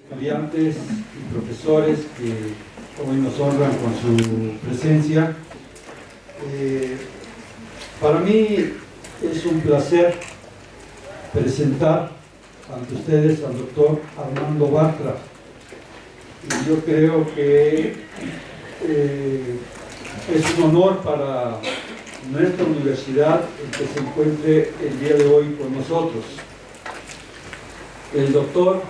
estudiantes y profesores que hoy nos honran con su presencia. Para mí es un placer presentar ante ustedes al doctor Armando Bartra. Y yo creo que es un honor para nuestra universidad el que se encuentre el día de hoy con nosotros. El doctor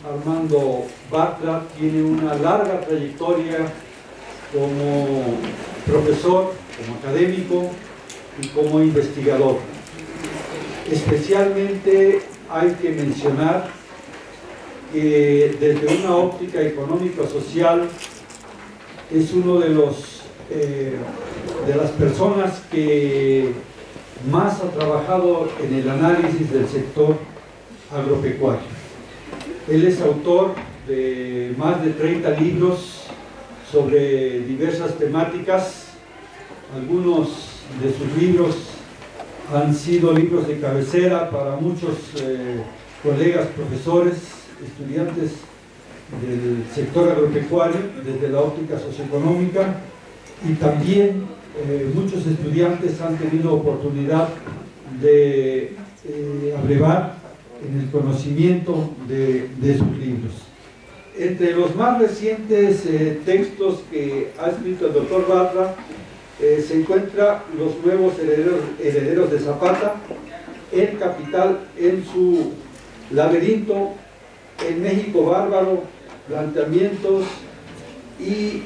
Armando Bartra tiene una larga trayectoria como profesor, como académico y como investigador. Especialmente hay que mencionar que desde una óptica económico-social es uno de las personas que más ha trabajado en el análisis del sector agropecuario. Él es autor de más de 30 libros sobre diversas temáticas. Algunos de sus libros han sido libros de cabecera para muchos colegas, profesores, estudiantes del sector agropecuario desde la óptica socioeconómica, y también muchos estudiantes han tenido oportunidad de abrevar en el conocimiento de sus libros. Entre los más recientes textos que ha escrito el doctor Bartra se encuentra Los nuevos herederos de Zapata, El Capital en su laberinto, El México bárbaro, Planteamientos y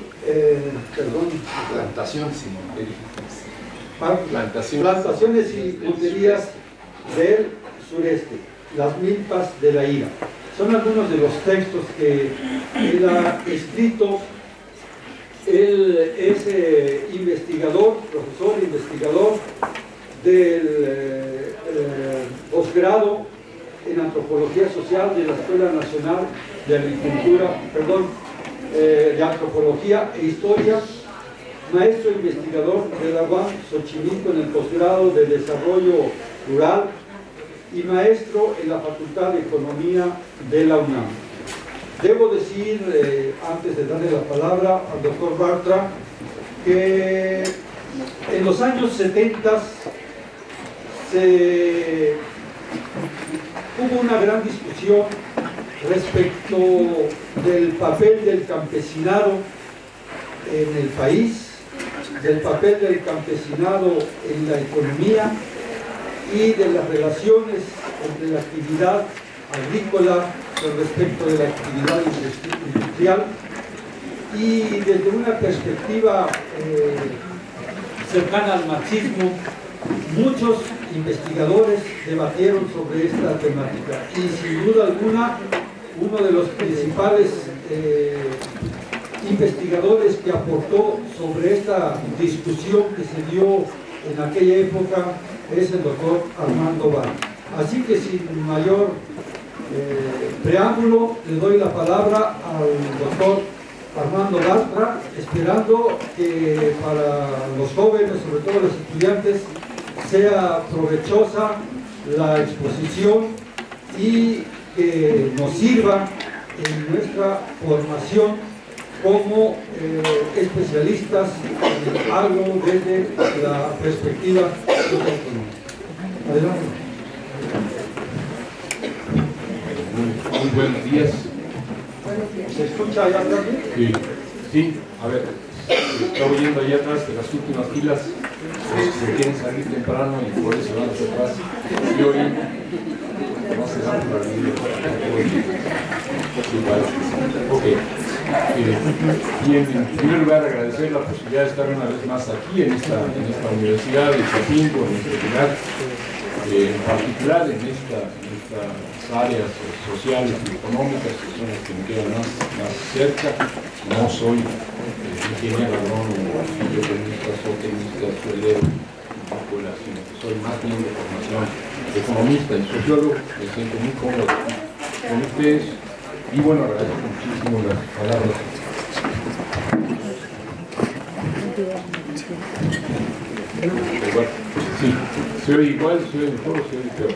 Plantaciones y monterías del sureste, Las milpas de la ira. Son algunos de los textos que él ha escrito. Él es investigador, profesor investigador del posgrado en Antropología Social de la Escuela Nacional de Agricultura, de Antropología e Historia, maestro investigador de la UAM Xochimilco en el posgrado de Desarrollo Rural y maestro en la Facultad de Economía de la UNAM. Debo decir, antes de darle la palabra al doctor Bartra, que en los años 70 hubo una gran discusión respecto del papel del campesinado en el país, del papel del campesinado en la economía y de las relaciones entre la actividad agrícola con respecto de la actividad industrial, y desde una perspectiva cercana al marxismo, muchos investigadores debatieron sobre esta temática, y sin duda alguna uno de los principales investigadores que aportó sobre esta discusión que se dio en aquella época es el doctor Armando Bartra. Así que sin mayor preámbulo, le doy la palabra al doctor Armando Bartra, esperando que para los jóvenes, sobre todo los estudiantes, sea provechosa la exposición y que nos sirva en nuestra formación como especialistas en algo desde la perspectiva socioeconómica. Adelante. Muy buenos días. ¿Se escucha allá atrás? Sí, a ver, está oyendo allá atrás de las últimas filas, se quieren salir temprano y por eso van hacia atrás. Y hoy no se dan por la vida. Ok. Bien, en primer lugar agradecer la posibilidad de estar una vez más aquí en esta universidad de Chapingo, en este lugar, en particular en estas áreas sociales y económicas, que son las que me quedan más cerca. No soy ingeniero agrónomo, bioquímica, zootecnista, suelero, sino que soy más bien de formación economista y sociólogo. Me siento muy cómodo con ustedes y bueno, agradezco muchísimo las palabras. Sí, se oye igual, se oye mejor o se oye peor.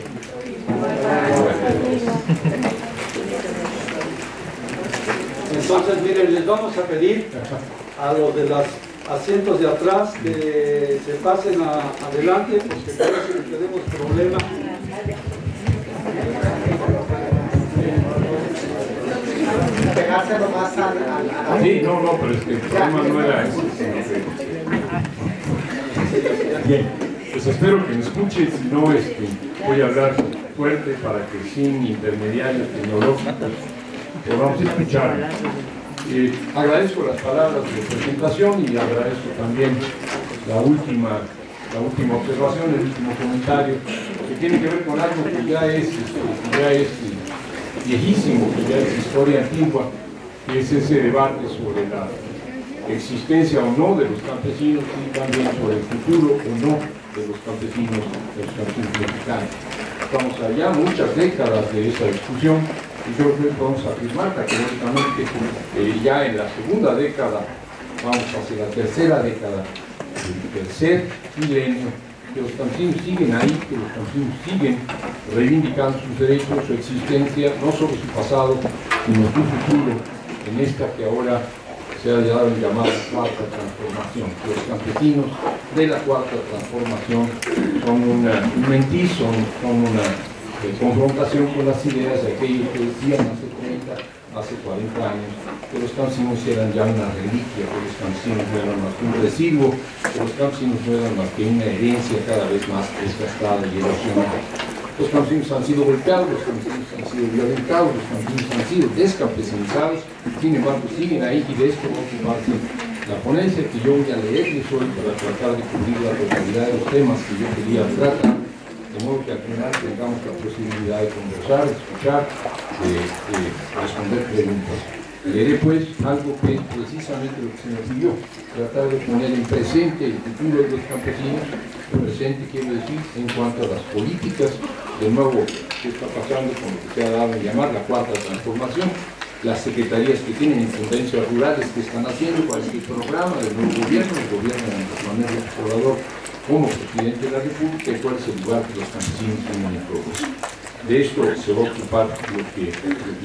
Entonces, miren, les vamos a pedir a los de los asientos de atrás que se pasen adelante, porque parece que tenemos problemas. Pegárselo más Sí, no, pero es que el problema no era ese, sino que... Bien, pues espero que me escuchen, si no, voy a hablar fuerte para que sin intermediarios tecnológicos podamos escuchar. Agradezco las palabras de presentación y agradezco también la última observación, el último comentario, que tiene que ver con algo que ya es viejísimo, que ya es historia antigua, que es ese debate sobre la existencia o no de los campesinos y también sobre el futuro o no de los campesinos mexicanos. Estamos allá muchas décadas de esa discusión y yo creo que podemos afirmar categóricamente que ya en la segunda década, vamos hacia la tercera década, el tercer milenio, que los campesinos siguen ahí, que los campesinos siguen reivindicando sus derechos, su existencia, no solo su pasado, sino su futuro, en esta que ahora se ha dado en llamada cuarta transformación. Los campesinos de la cuarta transformación son un mentir, son una confrontación con las ideas de aquellos que decían hace 30, hace 40 años, que los campesinos eran ya una reliquia, que los campesinos no eran más que un residuo, que los campesinos no eran más que una herencia cada vez más desgastada y erosionada. Los campesinos han sido golpeados, los campesinos han sido violentados, los campesinos han sido descampesinizados, sin embargo siguen ahí y de esto va a ocuparse la ponencia que yo voy a leerles hoy para tratar de cubrir la totalidad de los temas que yo quería tratar, de modo que al final tengamos la posibilidad de conversar, escuchar, responder preguntas. Leeré pues algo que es precisamente lo que se me pidió, tratar de poner en presente el futuro de los campesinos, presente quiero decir en cuanto a las políticas, de nuevo, qué está pasando con lo que se ha dado en llamar la cuarta transformación, las secretarías que tienen intendencias rurales que están haciendo, cuál es el programa del nuevo gobierno, el gobierno de Andrés Manuel López Obrador como presidente de la República y cuál es el lugar que los campesinos tienen en todo eso. De esto se va a ocupar lo que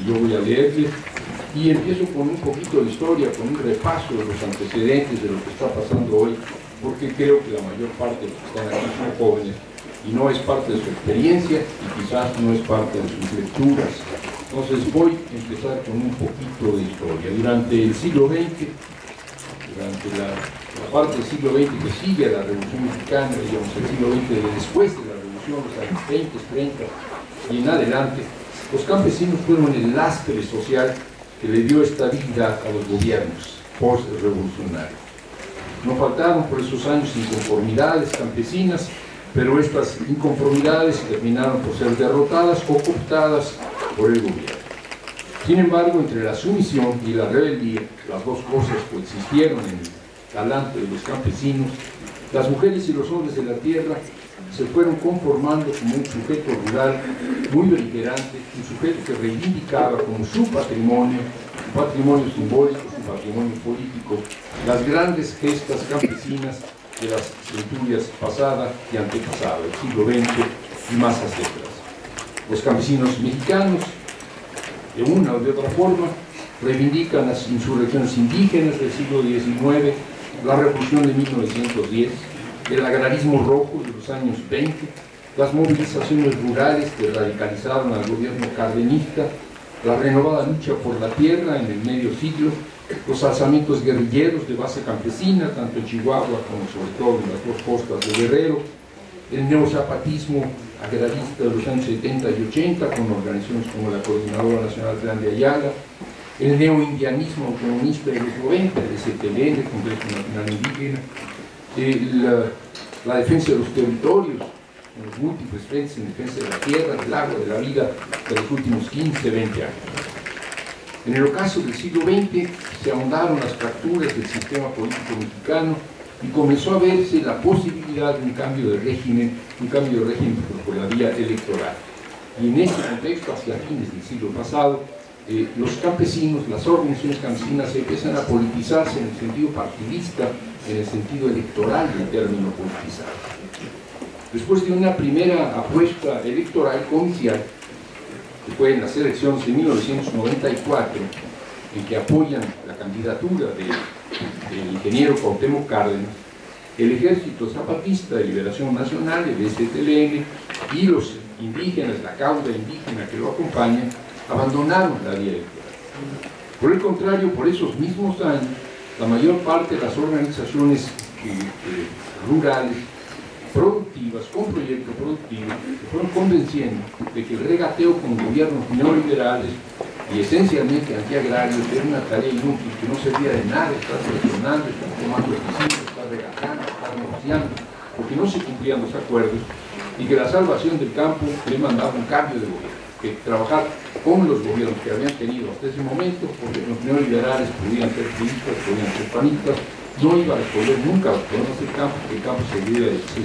yo voy a leerles. Y empiezo con un poquito de historia, con un repaso de los antecedentes de lo que está pasando hoy, porque creo que la mayor parte de los que están aquí son jóvenes y no es parte de su experiencia y quizás no es parte de sus lecturas. Entonces voy a empezar con un poquito de historia. Durante el siglo XX, durante la parte del siglo XX que sigue a la Revolución Mexicana, digamos el siglo XX de después de la Revolución, los años 20, 30 y en adelante, los campesinos fueron el lastre social que le dio estabilidad a los gobiernos post-revolucionarios. No faltaron por esos años inconformidades campesinas, pero estas inconformidades terminaron por ser derrotadas o cooptadas por el gobierno. Sin embargo, entre la sumisión y la rebeldía, las dos cosas coexistieron en el talante de los campesinos, las mujeres y los hombres de la tierra se fueron conformando como un sujeto rural muy beligerante, un sujeto que reivindicaba como su patrimonio simbólico, su patrimonio político, las grandes gestas campesinas de las centurias pasada y antepasada, del siglo XX y más hacia atrás. Los campesinos mexicanos, de una o de otra forma, reivindican las insurrecciones indígenas del siglo XIX, la revolución de 1910, el agrarismo rojo de los años 20, las movilizaciones rurales que radicalizaron al gobierno cardenista, la renovada lucha por la tierra en el medio siglo, los alzamientos guerrilleros de base campesina, tanto en Chihuahua como sobre todo en las dos costas de Guerrero, el neozapatismo agrarista de los años 70 y 80, con organizaciones como la Coordinadora Nacional Plan de Ayala, el neoindianismo autonomista de los 90, el STLN, el Congreso Nacional Indígena, la defensa de los territorios, en los múltiples frentes en defensa de la tierra, del agua, de la vida de los últimos 15, 20 años. En el ocaso del siglo XX se ahondaron las fracturas del sistema político mexicano y comenzó a verse la posibilidad de un cambio de régimen por la vía electoral. Y en este contexto, hacia fines del siglo pasado, los campesinos, las organizaciones campesinas empiezan a politizarse en el sentido partidista, en el sentido electoral del término politizar. Después de una primera apuesta electoral comercial, que fue en las elecciones de 1994, en que apoyan la candidatura del ingeniero Cuauhtémoc Cárdenas, el Ejército Zapatista de Liberación Nacional, el EZLN, y los indígenas, la causa indígena que lo acompaña, abandonaron la vía electoral. Por el contrario, por esos mismos años, la mayor parte de las organizaciones rurales, productivas, con proyectos productivos, se fueron convenciendo de que el regateo con gobiernos neoliberales y esencialmente antiagrarios era una tarea inútil, que no servía de nada estar presionando, estar tomando decisiones, estar regateando, estar negociando, porque no se cumplían los acuerdos, y que la salvación del campo le mandaba un cambio de gobierno, que trabajar con los gobiernos que habían tenido hasta ese momento, porque los neoliberales podían ser priistas, podían ser panistas, no iba a responder nunca a los problemas del campo, que el campo se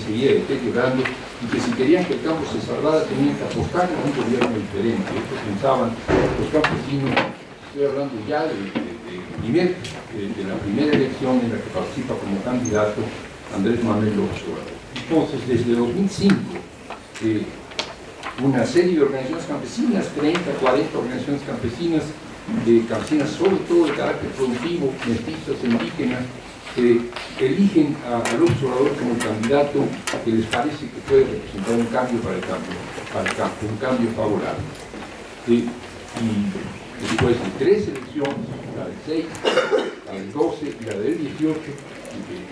seguía deteriorando, y que si querían que el campo se salvara tenían que apostar a un gobierno diferente. Esto pensaban los campesinos. Estoy hablando ya de la primera elección en la que participa como candidato Andrés Manuel López Obrador. Entonces, desde 2005, una serie de organizaciones campesinas, 30, 40 organizaciones campesinas, sobre todo de carácter productivo, mestizas, indígenas, eligen a López Obrador como candidato que les parece que puede representar un cambio para el campo, un cambio favorable. Y después de 3 elecciones, la del 6, la del 12 y la del 18,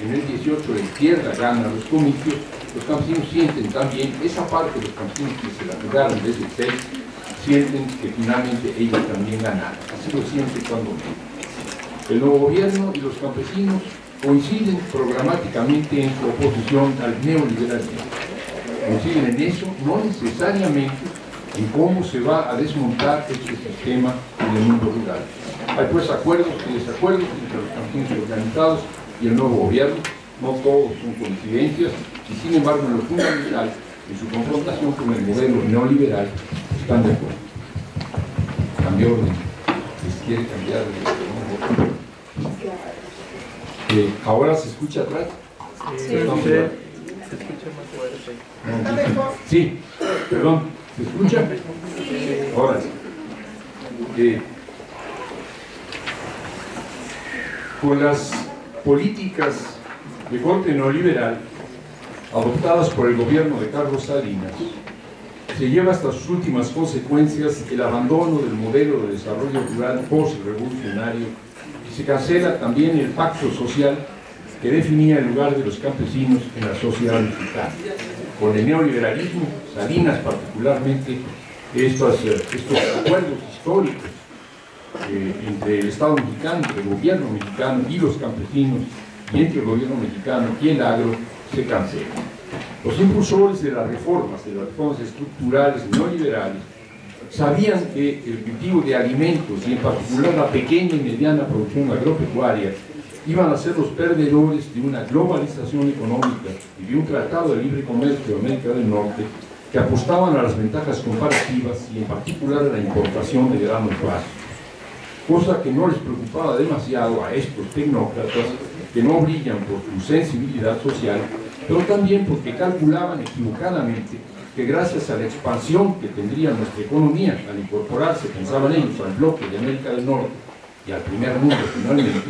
en el 18 la izquierda gana los comicios, los campesinos sienten también, esa parte de los campesinos que se la jugaron desde el 6, sienten que finalmente ellos también ganaron. Así lo sienten cuando ven. El nuevo gobierno y los campesinos coinciden programáticamente en su oposición al neoliberalismo. Coinciden en eso, no necesariamente en cómo se va a desmontar este sistema en el mundo rural. Hay pues acuerdos y desacuerdos entre los campesinos organizados y el nuevo gobierno, no todos son coincidencias, y sin embargo en lo fundamental, en su confrontación con el modelo neoliberal, están de acuerdo. Cambió orden. ¿Les quiere cambiar de orden? ¿Ahora se escucha atrás? Sí. Se escucha más fuerte. Sí, perdón, ¿se escucha? Ahora sí. Con las políticas de corte neoliberal adoptadas por el gobierno de Carlos Salinas, se lleva hasta sus últimas consecuencias el abandono del modelo de desarrollo rural post-revolucionario, y se cancela también el pacto social que definía el lugar de los campesinos en la sociedad mexicana. Con el neoliberalismo, Salinas particularmente, estos acuerdos históricos entre el Estado mexicano, entre el gobierno mexicano y los campesinos, y entre el gobierno mexicano y el agro, se cancelan. Los impulsores de las reformas estructurales neoliberales, sabían que el cultivo de alimentos, y en particular la pequeña y mediana producción agropecuaria, iban a ser los perdedores de una globalización económica y de un tratado de libre comercio de América del Norte que apostaban a las ventajas comparativas y en particular a la importación de granos básicos, cosa que no les preocupaba demasiado a estos tecnócratas que no brillan por su sensibilidad social, pero también porque calculaban equivocadamente que gracias a la expansión que tendría nuestra economía al incorporarse, pensaban ellos, al bloque de América del Norte y al primer mundo finalmente,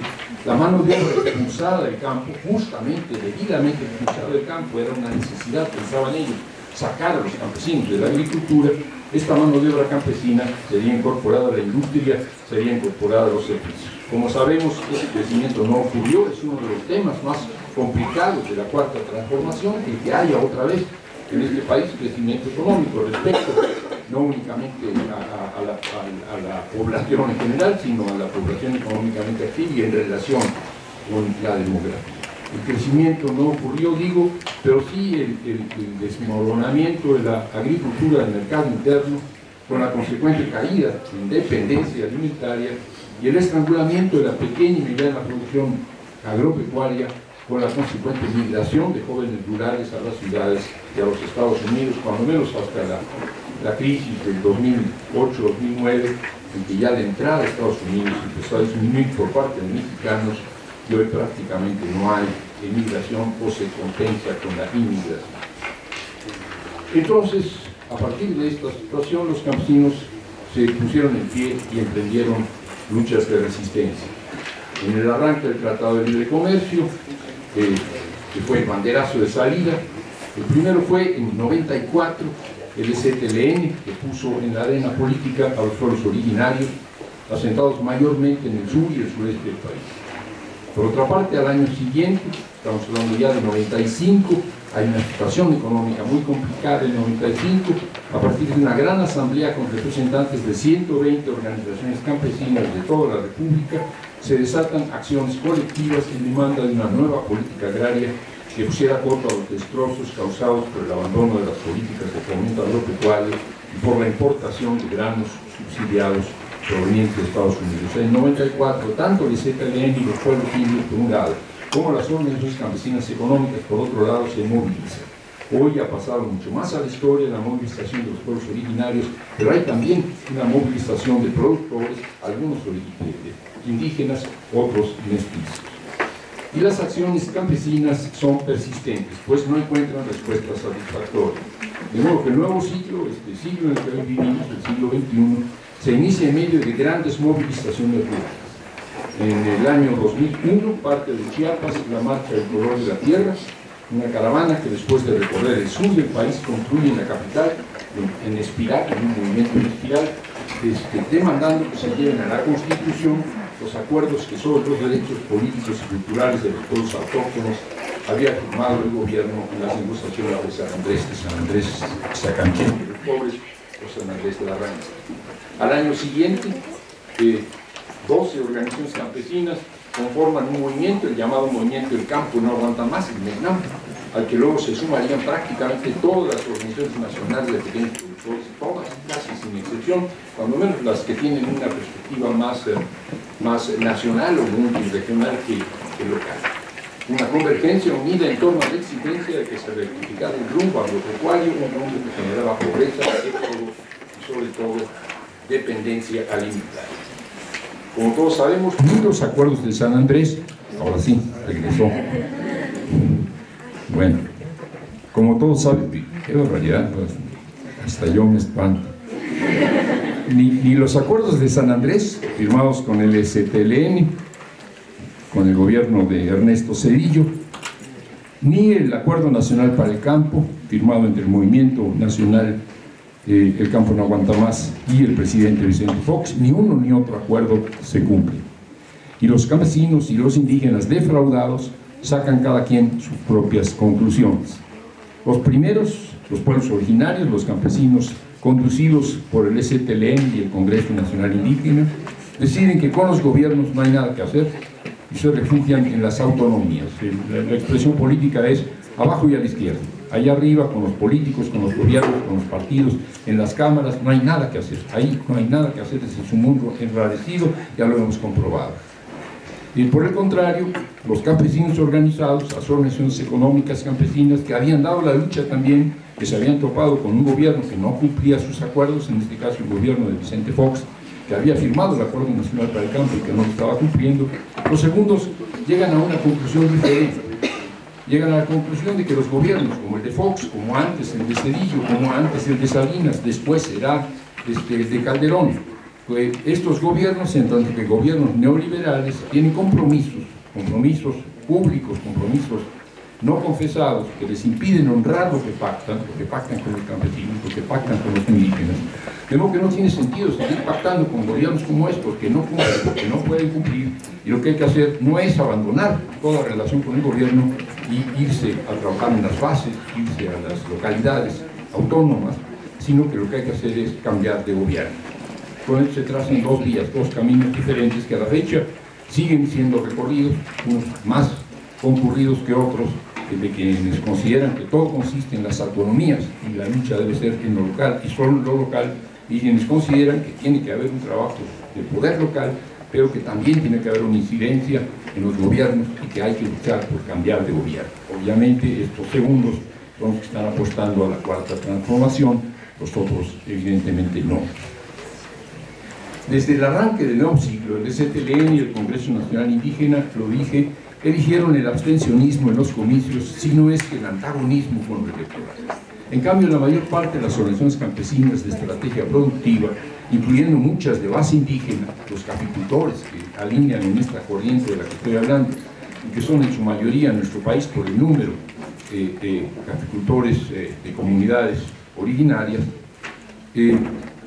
la mano de obra expulsada del campo, justamente, debidamente expulsada del campo, era una necesidad, pensaban ellos, sacar a los campesinos de la agricultura. Esta mano de obra campesina sería incorporada a la industria, sería incorporada a los servicios. Como sabemos, ese crecimiento no ocurrió, es uno de los temas más complicados de la cuarta transformación, que haya otra vez en este país crecimiento económico respecto no únicamente a la población en general, sino a la población económicamente activa y en relación con la demografía. El crecimiento no ocurrió, digo, pero sí el desmoronamiento de la agricultura del mercado interno, con la consecuente caída en dependencia alimentaria y el estrangulamiento de la pequeña y mediana producción agropecuaria, con la consecuente migración de jóvenes rurales a las ciudades y a los Estados Unidos, cuando menos hasta la crisis del 2008-2009, en que ya de entrada a Estados Unidos empezó a disminuir por parte de mexicanos, y hoy prácticamente no hay emigración o se compensa con la inmigración. Entonces, a partir de esta situación, los campesinos se pusieron en pie y emprendieron luchas de resistencia. En el arranque del Tratado de Libre Comercio, que fue el banderazo de salida, el primero fue en 94, el ZLN, que puso en la arena política a los pueblos originarios, asentados mayormente en el sur y el sureste del país. Por otra parte, al año siguiente, estamos hablando ya de 95, hay una situación económica muy complicada en 95, a partir de una gran asamblea con representantes de 120 organizaciones campesinas de toda la República, se desatan acciones colectivas en demanda de una nueva política agraria que pusiera corto a los destrozos causados por el abandono de las políticas de fomento agropecuario y por la importación de granos subsidiados provenientes de Estados Unidos. En 94, tanto el ZLN y los pueblos indios por un lado, como las organizaciones campesinas económicas por otro lado, se movilizan. Hoy ha pasado mucho más a la historia la movilización de los pueblos originarios, pero hay también una movilización de productores, algunos indígenas, otros mestizos. Y las acciones campesinas son persistentes, pues no encuentran respuestas satisfactorias. De modo que el nuevo siglo, este siglo en el que hoy vivimos, el siglo XXI, se inicia en medio de grandes movilizaciones rurales. En el año 2001 parte de Chiapas la marcha del color de la tierra, una caravana que después de recorrer el sur del país concluye en la capital, en espiral, en un movimiento en espiral, demandando que se lleven a la Constitución los acuerdos que sobre los derechos políticos y culturales de los pueblos autóctonos había firmado el gobierno en las negociaciones de San Andrés Sacanchén, de los pobres, o San Andrés de la Rancha. Al año siguiente, 12 organizaciones campesinas conforman un movimiento, el llamado Movimiento del Campo No Aguanta Más, el MECNAM, al que luego se sumarían prácticamente todas las organizaciones nacionales de pequeños productores, todas, casi sin excepción, cuando menos las que tienen una perspectiva más nacional o multiregional que local. Una convergencia unida en torno a la exigencia de que se rectificara el rumbo agropecuario, un rumbo que generaba pobreza, y sobre todo dependencia alimentaria. Como todos sabemos, ni los acuerdos de San Andrés, ahora sí, regresó. Bueno, como todos saben, qué barbaridad, hasta yo me espanto. Ni los acuerdos de San Andrés, firmados con el ZLN, con el gobierno de Ernesto Zedillo, ni el Acuerdo Nacional para el Campo, firmado entre el Movimiento Nacional El Campo No Aguanta Más y el presidente Vicente Fox, ni uno ni otro acuerdo se cumple. Y los campesinos y los indígenas defraudados sacan cada quien sus propias conclusiones. Los primeros, los pueblos originarios, los campesinos conducidos por el ZLN y el Congreso Nacional Indígena, deciden que con los gobiernos no hay nada que hacer y se refugian en las autonomías. La expresión política es abajo y a la izquierda. Allá arriba con los políticos, con los gobiernos, con los partidos, en las cámaras, no hay nada que hacer. Ahí no hay nada que hacer, es un mundo enrarecido, ya lo hemos comprobado. Y por el contrario, los campesinos organizados, las organizaciones económicas campesinas que habían dado la lucha también, que se habían topado con un gobierno que no cumplía sus acuerdos, en este caso el gobierno de Vicente Fox, que había firmado el Acuerdo Nacional para el Campo y que no lo estaba cumpliendo, los segundos llegan a una conclusión diferente. Llegan a la conclusión de que los gobiernos, como el de Fox, como antes el de Zedillo, como antes el de Salinas, después será el de Calderón, pues estos gobiernos, en tanto que gobiernos neoliberales, tienen compromisos públicos, compromisos no confesados, que les impiden honrar lo que pactan con los campesinos, lo que pactan con los indígenas. De modo que no tiene sentido seguir pactando con gobiernos como estos, que no cumplen, que no pueden cumplir, y lo que hay que hacer no es abandonar toda relación con el gobierno y irse a trabajar en las bases, irse a las localidades autónomas, sino que lo que hay que hacer es cambiar de gobierno. Con esto se trazan dos vías, dos caminos diferentes que a la fecha siguen siendo recorridos, unos más concurridos que otros, de quienes consideran que todo consiste en las autonomías y la lucha debe ser en lo local y solo en lo local, y quienes consideran que tiene que haber un trabajo de poder local, pero que también tiene que haber una incidencia en los gobiernos y que hay que luchar por cambiar de gobierno. Obviamente estos segundos son los que están apostando a la cuarta transformación, los otros evidentemente no. Desde el arranque del nuevo siglo, el ZLN y el Congreso Nacional Indígena, lo dije, eligieron el abstencionismo en los comicios, sino es que el antagonismo con los electorales. En cambio, la mayor parte de las organizaciones campesinas de estrategia productiva, incluyendo muchas de base indígena, los caficultores que alinean en esta corriente de la que estoy hablando, y que son en su mayoría en nuestro país por el número de caficultores de comunidades originarias,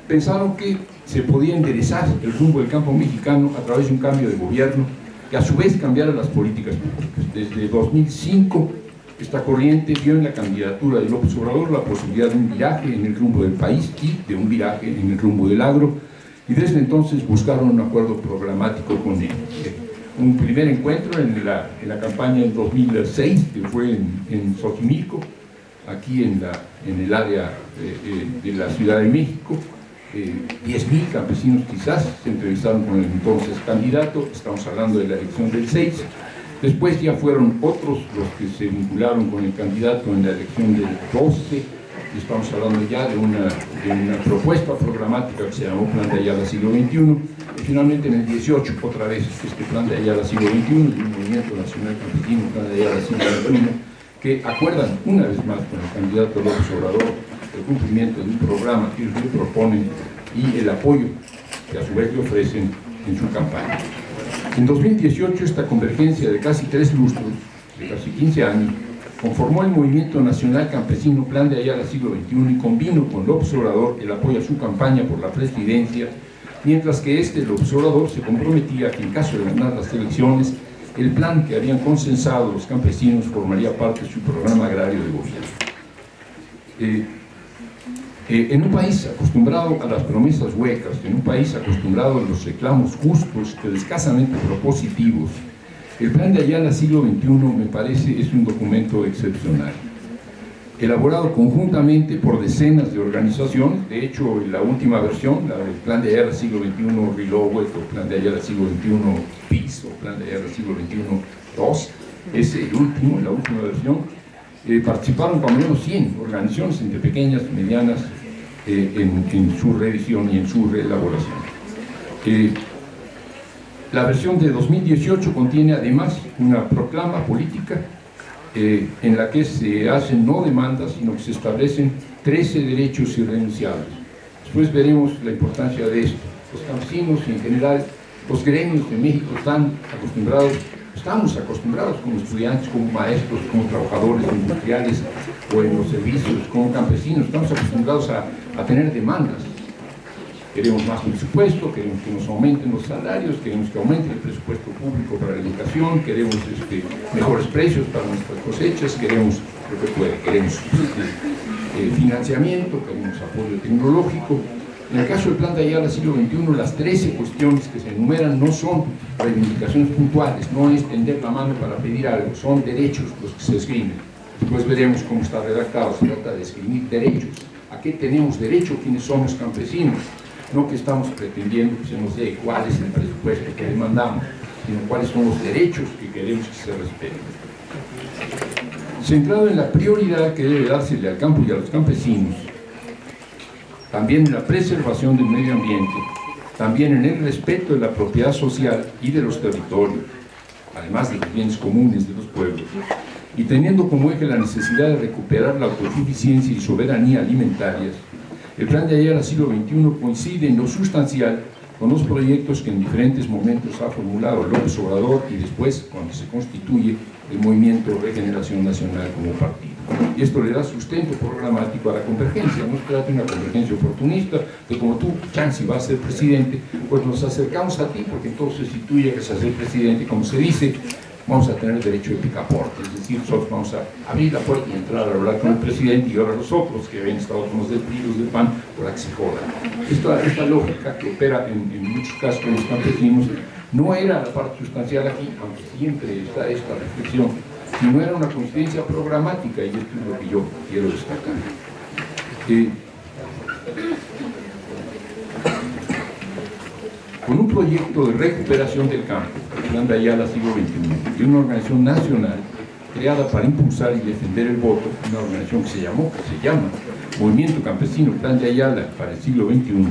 pensaron que se podía enderezar el rumbo del campo mexicano a través de un cambio de gobierno que a su vez cambiara las políticas públicas. Desde 2005, esta corriente vio en la candidatura de López Obrador la posibilidad de un viraje en el rumbo del país y de un viraje en el rumbo del agro, y desde entonces buscaron un acuerdo programático con él. Un primer encuentro en la campaña en 2006, que fue en Xochimilco, aquí en el área de la Ciudad de México. 10.000 campesinos quizás se entrevistaron con el entonces candidato, estamos hablando de la elección del 6. Después ya fueron otros los que se vincularon con el candidato en la elección del 12, estamos hablando ya de una propuesta programática que se llamó Plan de Ayala Siglo XXI, y finalmente en el 18, otra vez, este Plan de Ayala Siglo XXI, y un Movimiento Nacional Campesino, Plan de Ayala Siglo XXI, que acuerdan una vez más con el candidato López Obrador el cumplimiento de un programa que ellos le proponen y el apoyo que a su vez le ofrecen en su campaña. En 2018, esta convergencia de casi 3 lustros, de casi 15 años, conformó el Movimiento Nacional Campesino Plan de Ayala Siglo XXI y convino con López Obrador el apoyo a su campaña por la presidencia, mientras que López Obrador se comprometía que en caso de ganar las elecciones, el plan que habían consensado los campesinos formaría parte de su programa agrario de gobierno. En un país acostumbrado a las promesas huecas, en un país acostumbrado a los reclamos justos pero escasamente propositivos, el Plan de Ayala Siglo XXI me parece es un documento excepcional, elaborado conjuntamente por decenas de organizaciones. De hecho, la última versión, la del Plan de Ayala Siglo XXI Reloaded, o Plan de Ayala Siglo XXI Peace, o Plan de Ayala Siglo XXI 2, es el último, la última versión. Participaron por lo menos 100 organizaciones, entre pequeñas y medianas, en su revisión y en su reelaboración. La versión de 2018 contiene además una proclama política en la que se hacen no demandas, sino que se establecen 13 derechos irrenunciables. Después veremos la importancia de esto. Los campesinos y en general los gremios de México estamos acostumbrados como estudiantes, como maestros, como trabajadores industriales o en los servicios, como campesinos, estamos acostumbrados a tener demandas. Queremos más presupuesto, queremos que nos aumenten los salarios, queremos que aumente el presupuesto público para la educación, queremos mejores precios para nuestras cosechas, queremos lo que puede, queremos financiamiento, queremos apoyo tecnológico. En el caso del Plan de Ayala Siglo XXI, las 13 cuestiones que se enumeran no son reivindicaciones puntuales, no es tender la mano para pedir algo, son derechos los que se escriben. Después veremos cómo está redactado, se trata de escribir derechos. ¿A qué tenemos derecho quienes somos campesinos? No que estamos pretendiendo que se nos dé cuál es el presupuesto que demandamos, sino cuáles son los derechos que queremos que se respeten. Centrado en la prioridad que debe dársele al campo y a los campesinos, también en la preservación del medio ambiente, también en el respeto de la propiedad social y de los territorios, además de los bienes comunes de los pueblos, y teniendo como eje la necesidad de recuperar la autosuficiencia y soberanía alimentarias, el Plan de Ayala Siglo XXI coincide en lo sustancial con los proyectos que en diferentes momentos ha formulado López Obrador y después, cuando se constituye el Movimiento Regeneración Nacional como partido. Y esto le da sustento programático a la convergencia. No se trata de una convergencia oportunista, que como tú, Chansi, vas a ser presidente, pues nos acercamos a ti, porque entonces si tú llegas a ser presidente, como se dice, vamos a tener derecho de picaporte, es decir, nosotros vamos a abrir la puerta y entrar a hablar con el presidente y ahora los otros que habían estado con los despedidos del PAN por que se jodan. Esta lógica que opera en muchos casos con los campesinos no era la parte sustancial aquí, aunque siempre está esta reflexión, sino era una coincidencia programática, y esto es lo que yo quiero destacar. Con un proyecto de recuperación del campo, el Plan de Ayala Siglo XXI, y una organización nacional creada para impulsar y defender el voto, una organización que se llama Movimiento Campesino Plan de Ayala para el siglo XXI,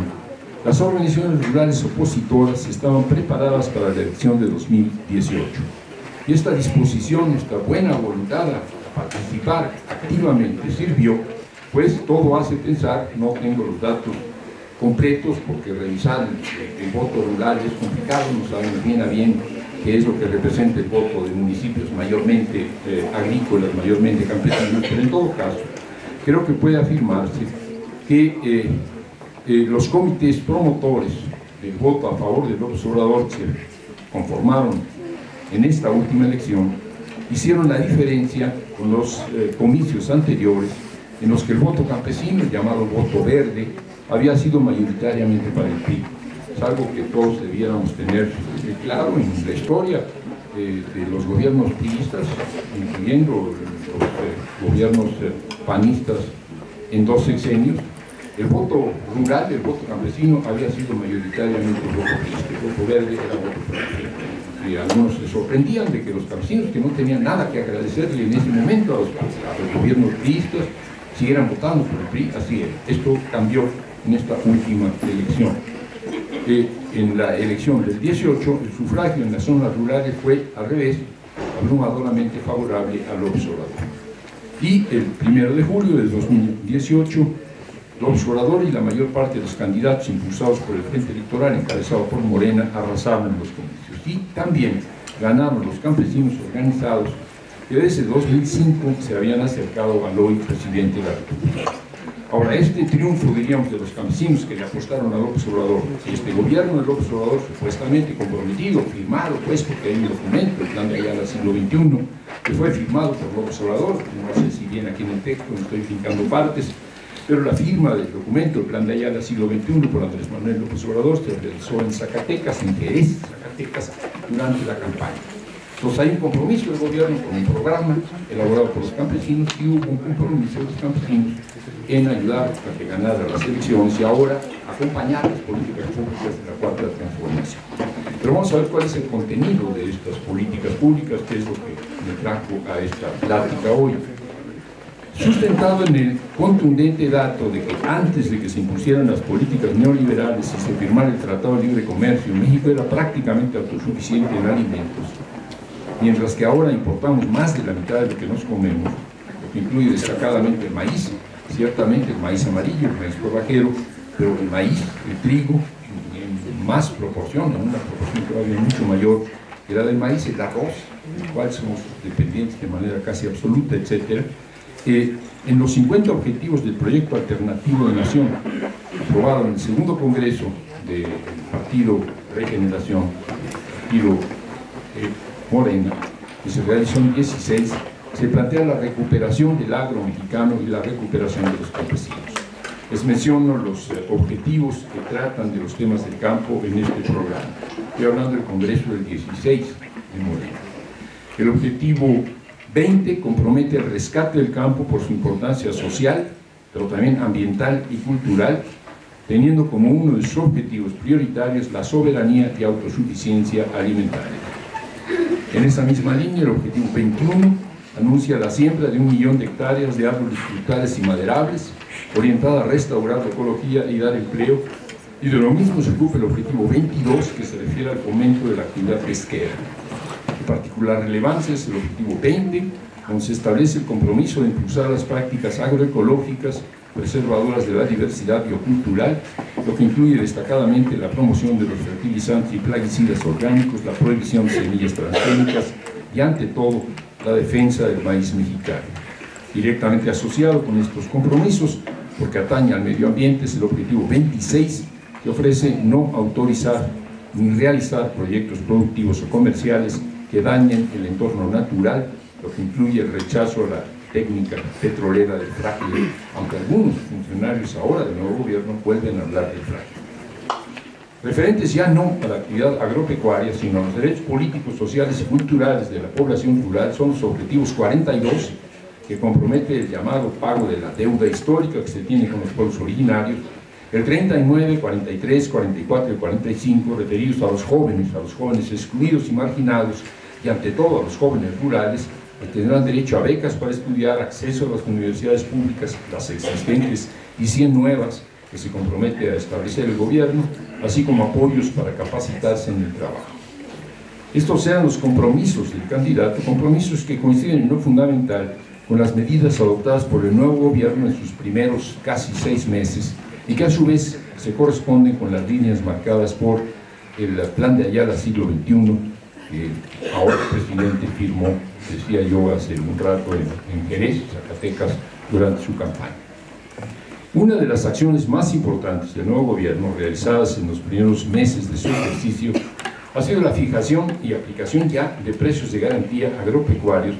las organizaciones rurales opositoras estaban preparadas para la elección de 2018. Y esta disposición, esta buena voluntad a participar activamente sirvió, pues todo hace pensar, no tengo los datos completos porque revisar el voto rural es complicado, no sabemos bien a bien qué es lo que representa el voto de municipios mayormente agrícolas, mayormente campesinos, pero en todo caso creo que puede afirmarse que los comités promotores del voto a favor del López Obrador se conformaron en esta última elección, hicieron la diferencia con los comicios anteriores en los que el voto campesino, el llamado voto verde, había sido mayoritariamente para el PRI. Es algo que todos debiéramos tener claro en la historia de los gobiernos priistas, incluyendo los gobiernos panistas en 2 sexenios. El voto rural, el voto campesino, había sido mayoritariamente el voto priista, el voto verde era voto priista. Y algunos se sorprendían de que los campesinos, que no tenían nada que agradecerle en ese momento a los gobiernos priistas, siguieran votando por el PRI. Así es, esto cambió en esta última elección. En la elección del 18, el sufragio en las zonas rurales fue al revés, abrumadoramente favorable a López Obrador. Y el 1 de julio de 2018, López Obrador y la mayor parte de los candidatos impulsados por el Frente Electoral encabezado por Morena arrasaron los comicios. Y también ganaron los campesinos organizados que desde 2005 se habían acercado al hoy presidente de la República. Ahora, este triunfo, diríamos, de los campesinos que le apostaron a López Obrador, y este gobierno de López Obrador supuestamente comprometido, firmado, pues, porque hay un documento, el Plan de Ayala siglo XXI, que fue firmado por López Obrador, no sé si bien aquí en el texto, me estoy fincando partes, pero la firma del documento, el Plan de Ayala siglo XXI, por Andrés Manuel López Obrador, se realizó en Zacatecas, en Jerez, Zacatecas, durante la campaña. Entonces hay un compromiso del gobierno con un programa elaborado por los campesinos y hubo un compromiso de los campesinos en ayudar a que ganara las elecciones y ahora acompañar las políticas públicas de la Cuarta Transformación. Pero vamos a ver cuál es el contenido de estas políticas públicas, que es lo que me trajo a esta plática hoy. Sustentado en el contundente dato de que antes de que se impusieran las políticas neoliberales y se firmara el Tratado de Libre Comercio, México era prácticamente autosuficiente en alimentos, mientras que ahora importamos más de la mitad de lo que nos comemos, lo que incluye destacadamente el maíz, ciertamente el maíz amarillo, el maíz forrajero, pero el maíz, el trigo, en más proporción, en una proporción todavía mucho mayor que la del maíz, el arroz, del cual somos dependientes de manera casi absoluta, etc. En los 50 objetivos del proyecto alternativo de Nación, aprobado en el segundo congreso del Partido Regeneración, Partido Morena, que se realizó en 16, se plantea la recuperación del agro mexicano y la recuperación de los campesinos. Les menciono los objetivos que tratan de los temas del campo en este programa. Estoy hablando del Congreso del 16 de Morena. El objetivo 20 compromete el rescate del campo por su importancia social, pero también ambiental y cultural, teniendo como uno de sus objetivos prioritarios la soberanía y autosuficiencia alimentaria. En esa misma línea, el objetivo 21 anuncia la siembra de 1 millón de hectáreas de árboles frutales y maderables, orientada a restaurar la ecología y dar empleo, y de lo mismo se ocupa el objetivo 22, que se refiere al fomento de la actividad pesquera. De particular relevancia es el objetivo 20, donde se establece el compromiso de impulsar las prácticas agroecológicas preservadoras de la diversidad biocultural, lo que incluye destacadamente la promoción de los fertilizantes y plaguicidas orgánicos, la prohibición de semillas transgénicas y, ante todo, la defensa del maíz mexicano. Directamente asociado con estos compromisos, porque atañe al medio ambiente, es el objetivo 26, que ofrece no autorizar ni realizar proyectos productivos o comerciales que dañen el entorno natural, lo que incluye el rechazo a la técnica petrolera del fracking, aunque algunos funcionarios ahora del nuevo gobierno vuelven a hablar del fracking. Referentes ya no a la actividad agropecuaria, sino a los derechos políticos, sociales y culturales de la población rural, son los objetivos 42, que compromete el llamado pago de la deuda histórica que se tiene con los pueblos originarios, el 39, 43, 44 y 45, referidos a los jóvenes excluidos y marginados, y ante todo a los jóvenes rurales, que tendrán derecho a becas para estudiar, acceso a las universidades públicas, las existentes y 100 nuevas que se compromete a establecer el gobierno, así como apoyos para capacitarse en el trabajo. Estos sean los compromisos del candidato, compromisos que coinciden en lo fundamental con las medidas adoptadas por el nuevo gobierno en sus primeros casi 6 meses y que a su vez se corresponden con las líneas marcadas por el Plan de Ayala siglo XXI, que ahora el presidente firmó, decía yo hace un rato, en Jerez, Zacatecas, durante su campaña. Una de las acciones más importantes del nuevo gobierno realizadas en los primeros meses de su ejercicio ha sido la fijación y aplicación ya de precios de garantía agropecuarios,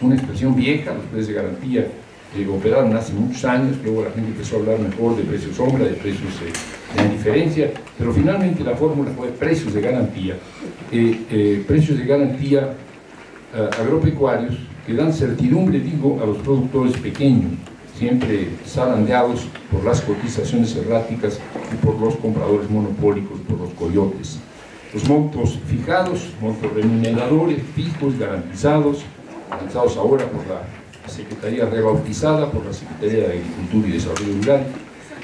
una expresión vieja. Los precios de garantía operaron hace muchos años, luego la gente empezó a hablar mejor de precios sombra, de precios de indiferencia, pero finalmente la fórmula fue precios de garantía agropecuarios que dan certidumbre, digo, a los productores pequeños, siempre zarandeados por las cotizaciones erráticas y por los compradores monopólicos, por los coyotes. Los montos fijados, montos remuneradores, fijos, garantizados ahora por la Secretaría rebautizada por la Secretaría de Agricultura y Desarrollo Rural,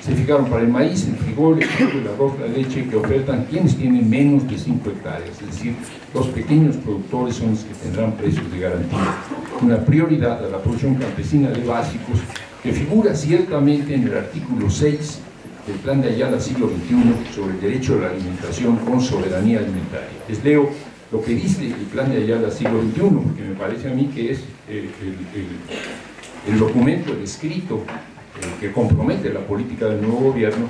se fijaron para el maíz, el frijol, el trigo, el arroz, la leche, que ofertan quienes tienen menos de 5 hectáreas, es decir, los pequeños productores son los que tendrán precios de garantía. Una prioridad a la producción campesina de básicos que figura ciertamente en el artículo 6 del Plan de Ayala siglo XXI sobre el derecho a la alimentación con soberanía alimentaria. Les leo lo que dice el Plan de Ayala siglo XXI, porque me parece a mí que es el documento, el escrito, que compromete la política del nuevo gobierno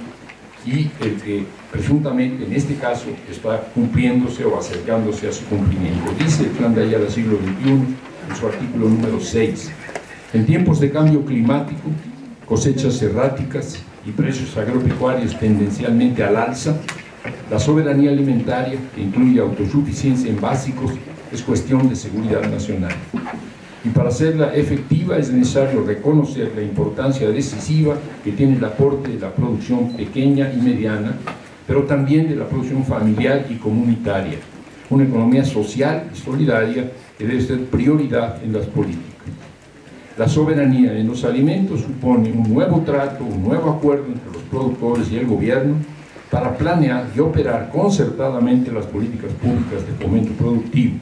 y el que presuntamente en este caso está cumpliéndose o acercándose a su cumplimiento. Dice el Plan de Ayala siglo XXI en su artículo número 6: en tiempos de cambio climático, cosechas erráticas y precios agropecuarios tendencialmente al alza, la soberanía alimentaria, que incluye autosuficiencia en básicos, es cuestión de seguridad nacional. Y para hacerla efectiva es necesario reconocer la importancia decisiva que tiene el aporte de la producción pequeña y mediana, pero también de la producción familiar y comunitaria, una economía social y solidaria que debe ser prioridad en las políticas. La soberanía en los alimentos supone un nuevo trato, un nuevo acuerdo entre los productores y el gobierno para planear y operar concertadamente las políticas públicas de fomento productivo.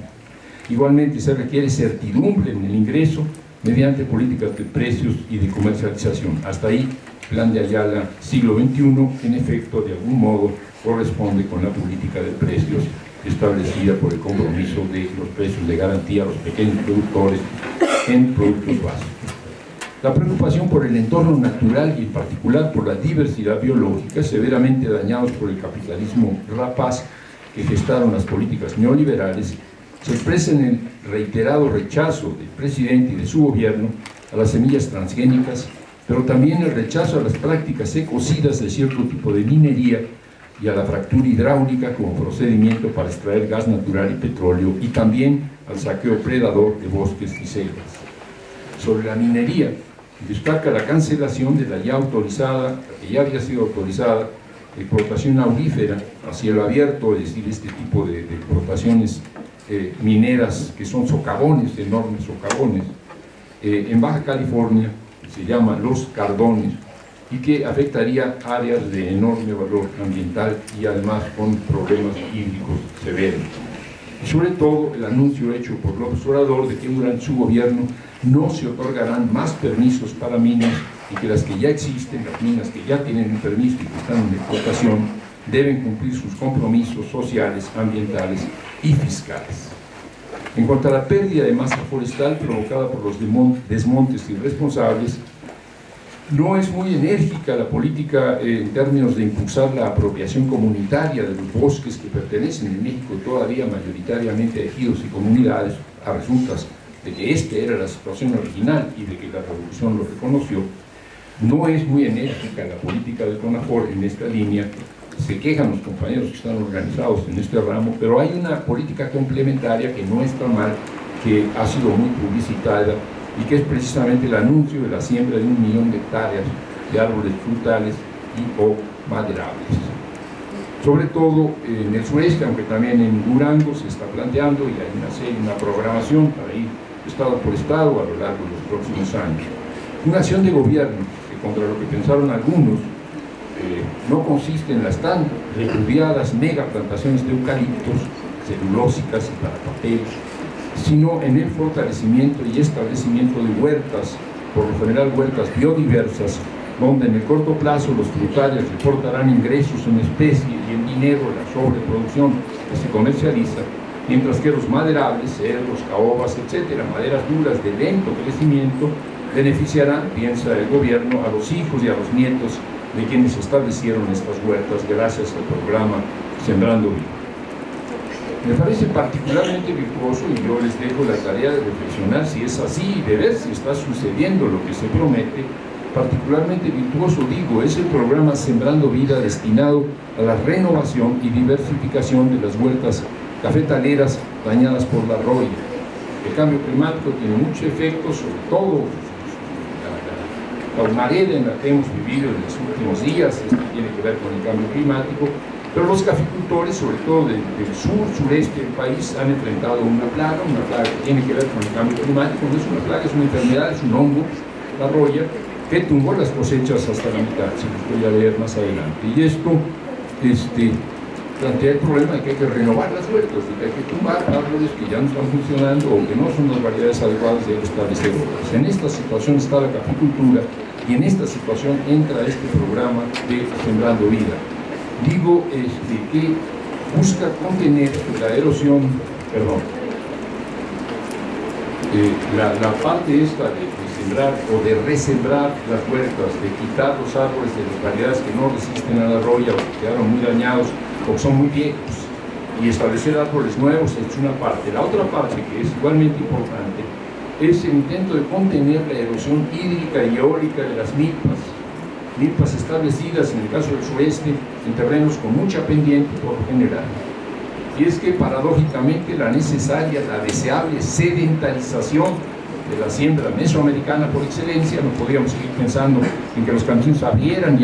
Igualmente se requiere certidumbre en el ingreso mediante políticas de precios y de comercialización. Hasta ahí, Plan de Ayala siglo XXI, en efecto, de algún modo corresponde con la política de precios establecida por el compromiso de los precios de garantía a los pequeños productores en productos básicos. La preocupación por el entorno natural y en particular por la diversidad biológica, severamente dañados por el capitalismo rapaz que gestaron las políticas neoliberales, se expresa en el reiterado rechazo del presidente y de su gobierno a las semillas transgénicas, pero también el rechazo a las prácticas ecocidas de cierto tipo de minería y a la fractura hidráulica como procedimiento para extraer gas natural y petróleo, y también al saqueo predador de bosques y selvas. Sobre la minería, destaca la cancelación de la ya autorizada, que ya había sido autorizada, explotación aurífera a cielo abierto, es decir, este tipo de explotaciones mineras que son socavones, enormes socavones, en Baja California, se llama Los Cardones, y que afectaría áreas de enorme valor ambiental y además con problemas hídricos severos. Y sobre todo el anuncio hecho por López Obrador de que durante su gobierno no se otorgarán más permisos para minas y que las que ya existen, las minas que ya tienen un permiso y que están en explotación, deben cumplir sus compromisos sociales, ambientales y fiscales. En cuanto a la pérdida de masa forestal provocada por los desmontes irresponsables, no es muy enérgica la política en términos de impulsar la apropiación comunitaria de los bosques que pertenecen en México todavía mayoritariamente a ejidos y comunidades, a resultas de que esta era la situación original y de que la revolución lo reconoció. No es muy enérgica la política del CONAFOR en esta línea. Se quejan los compañeros que están organizados en este ramo, pero hay una política complementaria que no está mal, que ha sido muy publicitada y que es precisamente el anuncio de la siembra de 1 millón de hectáreas de árboles frutales y o maderables. Sobre todo en el sureste, aunque también en Durango se está planteando y hay una programación para ir estado por estado a lo largo de los próximos años. Una acción de gobierno que, contra lo que pensaron algunos, no consiste en las tan repudiadas megaplantaciones de eucaliptos, celulósicas y para papel, sino en el fortalecimiento y establecimiento de huertas, por lo general huertas biodiversas, donde en el corto plazo los frutales reportarán ingresos en especie y en dinero la sobreproducción que se comercializa, mientras que los maderables, cedros, caobas, etcétera, maderas duras de lento crecimiento, beneficiarán, piensa el gobierno, a los hijos y a los nietos de quienes establecieron estas huertas gracias al programa Sembrando Vida. Me parece particularmente virtuoso, y yo les dejo la tarea de reflexionar si es así y de ver si está sucediendo lo que se promete. Particularmente virtuoso, digo, es el programa Sembrando Vida destinado a la renovación y diversificación de las huertas cafetaleras dañadas por la roya. El cambio climático tiene mucho efecto, sobre todo la humareda en la que hemos vivido en los últimos días. Esto tiene que ver con el cambio climático, pero los caficultores, sobre todo del sureste del país, han enfrentado una plaga que tiene que ver con el cambio climático. No es una plaga, es una enfermedad, es un hongo, la roya, que tumbó las cosechas hasta la mitad, se los voy a leer más adelante. Y esto plantea el problema de que hay que renovar las huertas, de que hay que tumbar árboles que ya no están funcionando o que no son las variedades adecuadas de establecer otras. En esta situación está la caficultura y en esta situación entra este programa de Sembrando Vida. Digo que busca contener la erosión, la parte esta de sembrar o de resembrar las huertas, de quitar los árboles de las variedades que no resisten a la roya o que quedaron muy dañados o que son muy viejos, y establecer árboles nuevos es una parte. La otra parte, que es igualmente importante, es el intento de contener la erosión hídrica y eólica de las milpas establecidas en el caso del sureste en terrenos con mucha pendiente por lo general. Y es que paradójicamente la necesaria, la deseable sedentarización de la siembra mesoamericana por excelencia, no podríamos seguir pensando en que los campesinos abrieran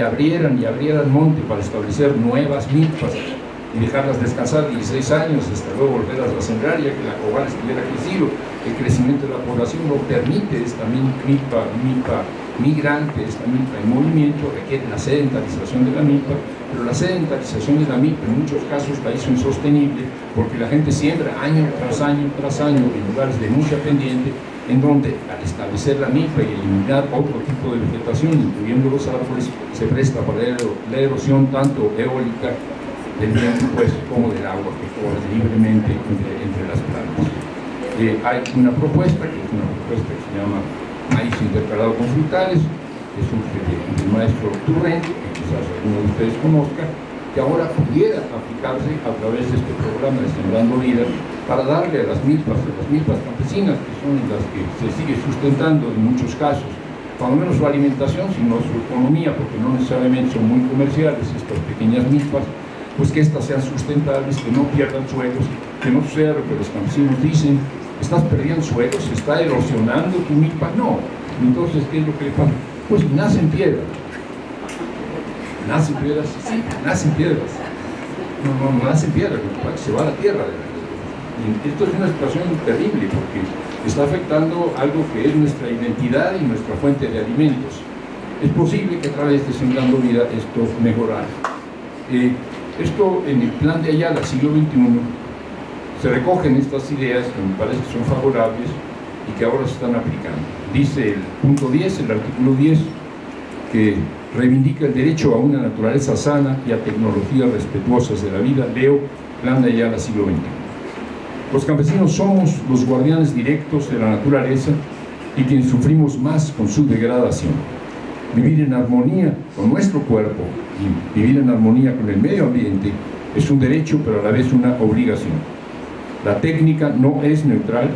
monte para establecer nuevas milpas y dejarlas descansar 16 años hasta luego volverlas a sembrar, ya que la cobal estuviera crecido. El crecimiento de la población no permite esta milpa migrante, esta milpa en movimiento, requiere la sedentarización de la milpa, pero la sedentarización de la milpa en muchos casos la hizo insostenible porque la gente siembra año tras año en lugares de mucha pendiente, en donde al establecer la milpa y eliminar otro tipo de vegetación, incluyendo los árboles, se presta para la erosión tanto eólica del viento pues, como del agua que corre libremente entre las plantas. Hay una propuesta que se llama maíz intercalado con frutales, que surge del maestro Turrent, que quizás alguno de ustedes conozca, que ahora pudiera aplicarse a través de este programa de Sembrando Vida para darle a las milpas campesinas, que son las que se sigue sustentando en muchos casos, cuando menos su alimentación, sino su economía, porque no necesariamente son muy comerciales estas pequeñas milpas, pues que éstas sean sustentables, que no pierdan suelos, que no suceda lo que los campesinos dicen: estás perdiendo suelos, se está erosionando tu milpa. No. Entonces, ¿qué es lo que le pasa? Pues nacen piedras. ¿Nacen piedras? Sí, nacen piedras. No nacen piedras, se va a la tierra. Y esto es una situación terrible porque está afectando algo que es nuestra identidad y nuestra fuente de alimentos. Es posible que a través de Sembrando Vida esto mejorara. Esto en el plan de Ayala, siglo XXI, se recogen estas ideas que me parece que son favorables y que ahora se están aplicando. Dice el punto 10, el artículo 10, que reivindica el derecho a una naturaleza sana y a tecnologías respetuosas de la vida. Leo, plan de Ayala, siglo XXI. Los campesinos somos los guardianes directos de la naturaleza y quienes sufrimos más con su degradación. Vivir en armonía con nuestro cuerpo y vivir en armonía con el medio ambiente es un derecho, pero a la vez una obligación. La técnica no es neutral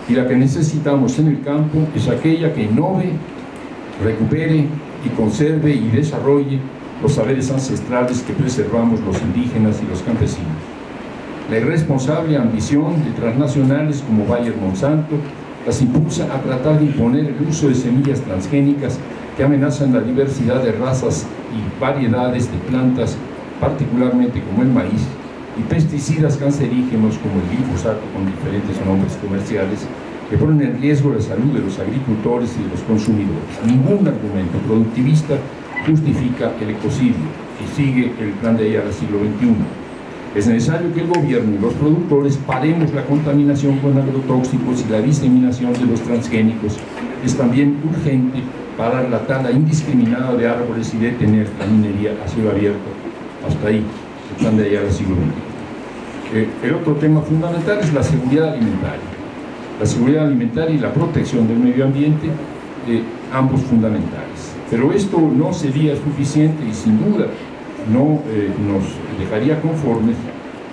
y la que necesitamos en el campo es aquella que innove, recupere y conserve y desarrolle los saberes ancestrales que preservamos los indígenas y los campesinos. La irresponsable ambición de transnacionales como Bayer Monsanto las impulsa a tratar de imponer el uso de semillas transgénicas que amenazan la diversidad de razas y variedades de plantas, particularmente como el maíz, y pesticidas cancerígenos como el glifosato con diferentes nombres comerciales que ponen en riesgo la salud de los agricultores y de los consumidores. Ningún argumento productivista justifica el ecocidio, y sigue el plan de Ayala siglo XXI. Es necesario que el gobierno y los productores paremos la contaminación con agrotóxicos y la diseminación de los transgénicos. Es también urgente parar la tala indiscriminada de árboles y detener la minería a cielo abierto. Hasta ahí, el plan de Ayala siglo XX. El otro tema fundamental es la seguridad alimentaria. La seguridad alimentaria y la protección del medio ambiente, ambos fundamentales. Pero esto no sería suficiente y sin duda no nos dejaría conformes,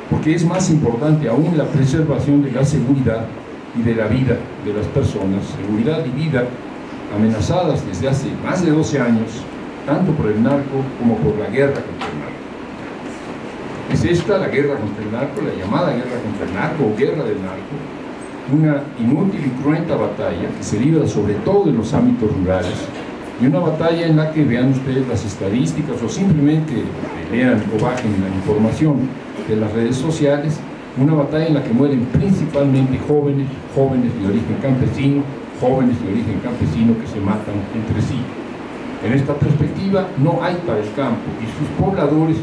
porque es más importante aún la preservación de la seguridad y de la vida de las personas, seguridad y vida amenazadas desde hace más de 12 años, tanto por el narco como por la guerra contra el narco. Es esta la guerra contra el narco, la llamada guerra contra el narco o guerra del narco, una inútil y cruenta batalla que se libra sobre todo en los ámbitos rurales, y una batalla en la que vean ustedes las estadísticas o simplemente lean o bajen la información de las redes sociales, una batalla en la que mueren principalmente jóvenes de origen campesino, que se matan entre sí. En esta perspectiva no hay para el campo y sus pobladores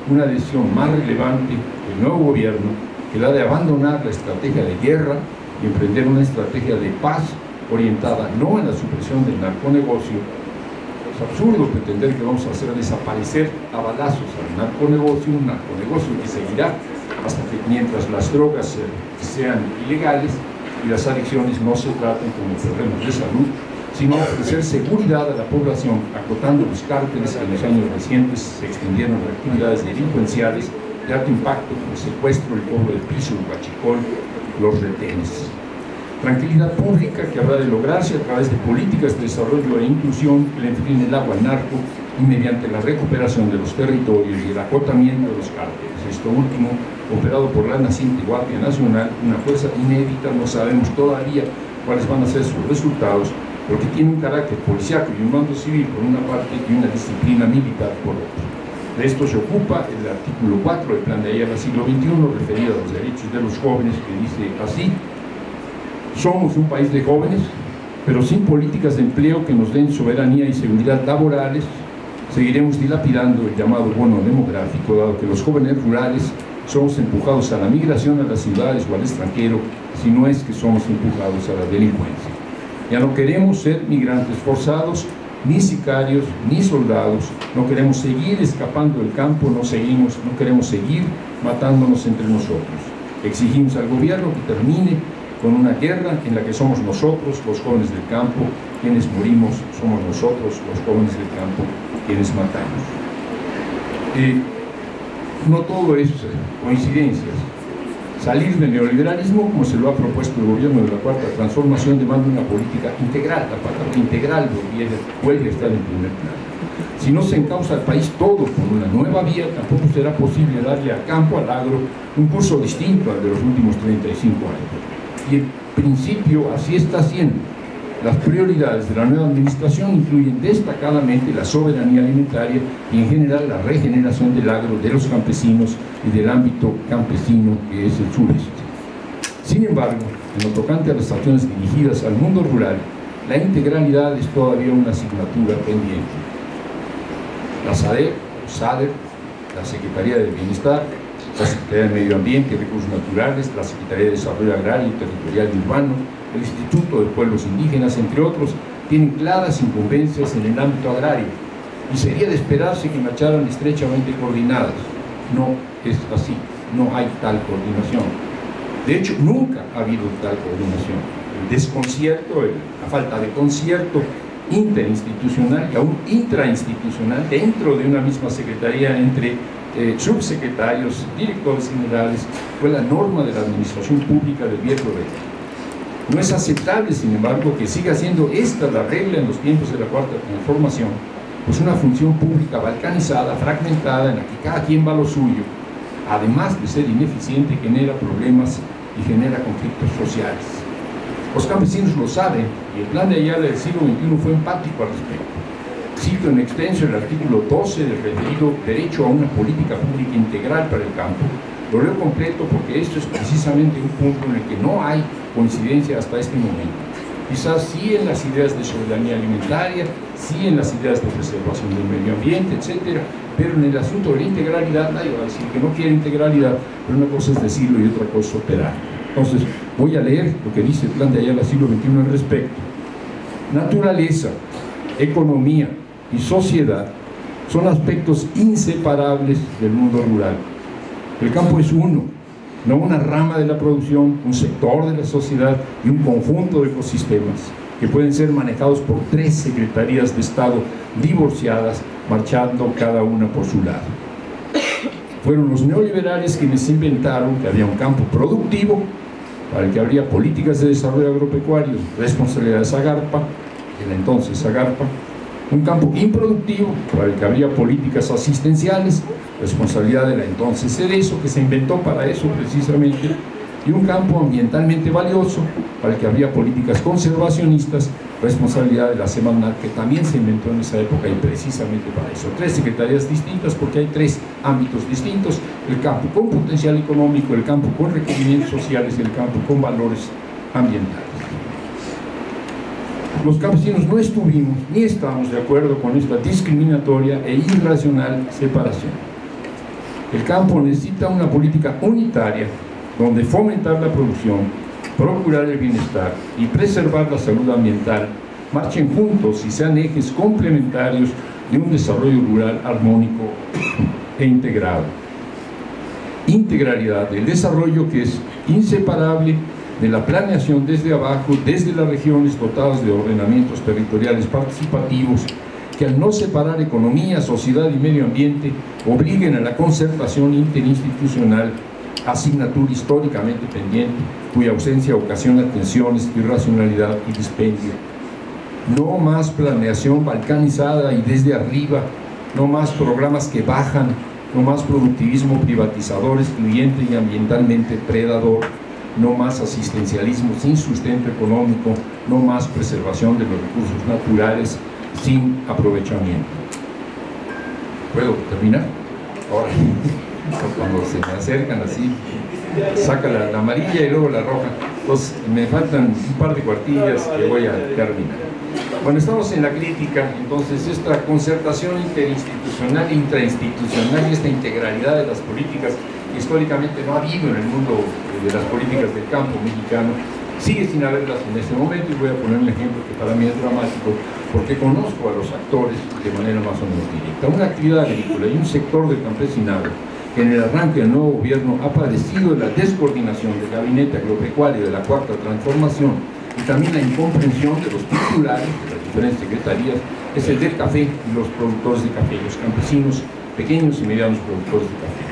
una decisión más relevante del nuevo gobierno que la de abandonar la estrategia de guerra y emprender una estrategia de paz orientada no en la supresión del narconegocio. Es absurdo pretender que vamos a hacer desaparecer a balazos al narconegocio, un narconegocio que seguirá hasta que mientras las drogas sean ilegales y las adicciones no se traten como problemas de salud, sino ofrecer seguridad a la población, acotando los cárteles que en los años recientes se extendieron a actividades delincuenciales de alto impacto como el secuestro, el cobro del piso, el huachicol, los retenes. Tranquilidad pública que habrá de lograrse a través de políticas de desarrollo e inclusión que le enfríen el agua al narco y mediante la recuperación de los territorios y el acotamiento de los cárteles. Esto último, operado por la naciente Guardia Nacional, una fuerza inédita, no sabemos todavía cuáles van a ser sus resultados, porque tiene un carácter policíaco y un mando civil por una parte y una disciplina militar por otra. De esto se ocupa el artículo 4 del Plan de Ayala siglo XXI, referido a los derechos de los jóvenes, que dice así: somos un país de jóvenes, pero sin políticas de empleo que nos den soberanía y seguridad laborales, seguiremos dilapidando el llamado bono demográfico, dado que los jóvenes rurales somos empujados a la migración a las ciudades o al extranjero, si no es que somos empujados a la delincuencia. Ya no queremos ser migrantes forzados, ni sicarios, ni soldados. No queremos seguir escapando del campo, no queremos seguir matándonos entre nosotros. Exigimos al gobierno que termine con una guerra en la que somos nosotros, los jóvenes del campo, quienes morimos, somos nosotros, los jóvenes del campo, quienes matamos. No todo es coincidencias. Salir del neoliberalismo, como se lo ha propuesto el gobierno de la Cuarta Transformación, demanda una política integral. La palabra integral vuelve a estar en primer plano. Si no se encauza al país todo por una nueva vía, tampoco será posible darle al campo, al agro, un curso distinto al de los últimos 35 años. Y en principio así está siendo. Las prioridades de la nueva administración incluyen destacadamente la soberanía alimentaria y en general la regeneración del agro, de los campesinos y del ámbito campesino que es el sureste. Sin embargo, en lo tocante a las acciones dirigidas al mundo rural, la integralidad es todavía una asignatura pendiente. La SADER, la Secretaría del Bienestar, la Secretaría de Medio Ambiente y Recursos Naturales, la Secretaría de Desarrollo Agrario, Territorial y Urbano, el Instituto de Pueblos Indígenas, entre otros, tienen claras incumbencias en el ámbito agrario y sería de esperarse que marcharan estrechamente coordinadas. No es así, no hay tal coordinación. De hecho, nunca ha habido tal coordinación. El desconcierto, la falta de concierto interinstitucional y aún intrainstitucional dentro de una misma secretaría entre subsecretarios, directores generales, fue la norma de la administración pública del viejo régimen. No es aceptable, sin embargo, que siga siendo esta la regla en los tiempos de la Cuarta Transformación, pues una función pública balcanizada, fragmentada, en la que cada quien va a lo suyo, además de ser ineficiente, genera problemas y genera conflictos sociales. Los campesinos lo saben, y el Plan de Ayala del siglo XXI fue empático al respecto. Cito en extenso el artículo 12 del referido derecho a una política pública integral para el campo. Lo leo completo porque esto es precisamente un punto en el que no hay coincidencia hasta este momento. Quizás sí en las ideas de soberanía alimentaria, sí en las ideas de preservación del medio ambiente, etc., pero en el asunto de la integralidad nadie va a decir que no quiere integralidad, pero una cosa es decirlo y otra cosa es operar. Entonces voy a leer lo que dice el Plan de Ayala siglo XXI al respecto. Naturaleza, economía y sociedad son aspectos inseparables del mundo rural. El campo es uno, no una rama de la producción, un sector de la sociedad y un conjunto de ecosistemas que pueden ser manejados por 3 secretarías de Estado divorciadas, marchando cada una por su lado. Fueron los neoliberales quienes inventaron que había un campo productivo para el que habría políticas de desarrollo agropecuario, responsabilidad de Zagarpa, de la entonces Zagarpa, un campo improductivo para el que habría políticas asistenciales, responsabilidad de la entonces Cerezo, que se inventó para eso precisamente, y un campo ambientalmente valioso para el que habría políticas conservacionistas, responsabilidad de la Semarnat, que también se inventó en esa época y precisamente para eso. 3 secretarías distintas porque hay 3 ámbitos distintos: el campo con potencial económico, el campo con requerimientos sociales y el campo con valores ambientales. Los campesinos no estuvimos ni estamos de acuerdo con esta discriminatoria e irracional separación. El campo necesita una política unitaria donde fomentar la producción, procurar el bienestar y preservar la salud ambiental marchen juntos y sean ejes complementarios de un desarrollo rural armónico e integrado. Integralidad del desarrollo que es inseparable de la planeación desde abajo, desde las regiones dotadas de ordenamientos territoriales participativos que al no separar economía, sociedad y medio ambiente obliguen a la concertación interinstitucional, asignatura históricamente pendiente, cuya ausencia ocasiona tensiones, irracionalidad y dispendio. No más planeación balcanizada y desde arriba, no más programas que bajan, no más productivismo privatizador, excluyente y ambientalmente predador, no más asistencialismo sin sustento económico, no más preservación de los recursos naturales sin aprovechamiento. ¿Puedo terminar? Ahora, cuando se me acercan así, saca la amarilla y luego la roja. Entonces me faltan un par de cuartillas que voy a terminar. Bueno, estamos en la crítica, entonces esta concertación interinstitucional, intrainstitucional y esta integralidad de las políticas que históricamente no ha habido en el mundo de las políticas del campo mexicano, sigue sin haberlas en este momento, y voy a poner un ejemplo que para mí es dramático porque conozco a los actores de manera más o menos directa. Una actividad agrícola y un sector del campesinado que en el arranque del nuevo gobierno ha padecido de la descoordinación del gabinete agropecuario de la Cuarta Transformación y también la incomprensión de los titulares de las diferentes secretarías, es el del café y los productores de café, los campesinos, pequeños y medianos productores de café.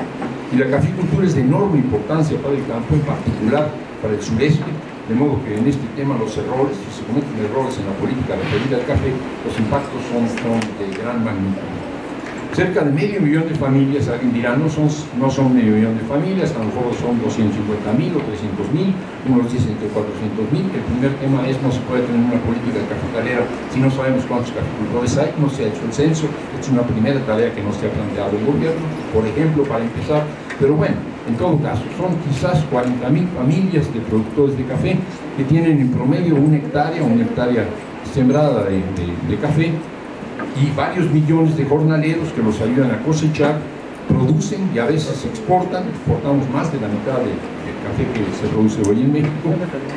Y la caficultura es de enorme importancia para el campo, en particular para el sureste, de modo que en este tema los errores, si se cometen errores en la política referida al café, los impactos son de gran magnitud. Cerca de medio millón de familias, alguien dirá, no son medio millón de familias, a lo mejor son 250.000 o 300.000, unos dicen que 400.000. El primer tema es: no se puede tener una política cafetalera si no sabemos cuántos caficultores hay, no se ha hecho el censo, es una primera tarea que no se ha planteado el gobierno, por ejemplo, para empezar. Pero bueno, en todo caso, son quizás 40.000 familias de productores de café que tienen en promedio una hectárea sembrada de café, y varios millones de jornaleros que los ayudan a cosechar, producen y a veces exportan. Exportamos más de la mitad del café que se produce hoy en México,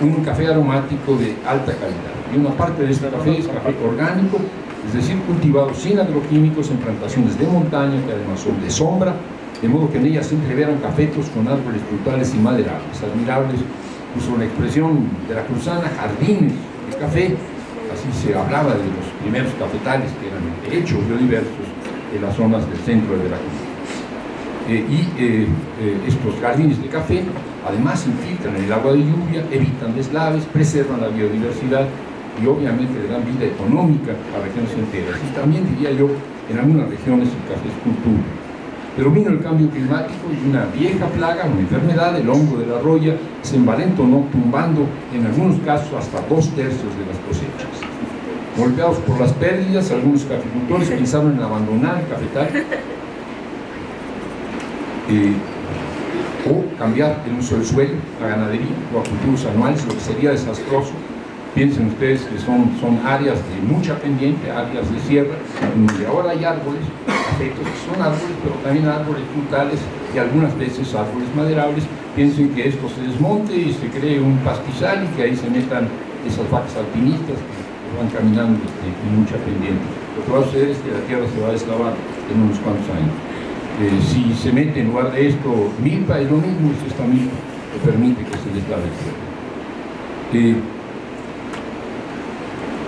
un café aromático de alta calidad. Y una parte de este café es café orgánico, es decir, cultivado sin agroquímicos en plantaciones de montaña, que además son de sombra, de modo que en ellas se entreveran cafetos con árboles frutales y maderables, admirables. Uso la expresión veracruzana, jardines de café. Así se hablaba de los primeros cafetales, que eran de hecho biodiversos en las zonas del centro de Veracruz. Estos jardines de café además infiltran el agua de lluvia, evitan deslaves, preservan la biodiversidad y obviamente le dan vida económica a regiones enteras. Y también, diría yo, en algunas regiones el café es cultura. Pero vino el cambio climático y una vieja plaga, una enfermedad, el hongo de la roya, se envalentonó, tumbando en algunos casos hasta 2/3 de las cosechas. Golpeados por las pérdidas, algunos caficultores pensaron en abandonar el cafetal o cambiar el uso del suelo, la ganadería o a cultivos anuales, lo que sería desastroso. Piensen ustedes que son áreas de mucha pendiente, áreas de sierra, donde ahora hay árboles, aspectos que son árboles, pero también árboles frutales y algunas veces árboles maderables. Piensen que esto se desmonte y se cree un pastizal y que ahí se metan esas vacas alpinistas que van caminando en mucha pendiente. Lo que va a suceder es que la tierra se va a deslavar en unos cuantos años. Si se mete en lugar de esto milpa, es lo mismo, es esta milpa que permite que se deslave el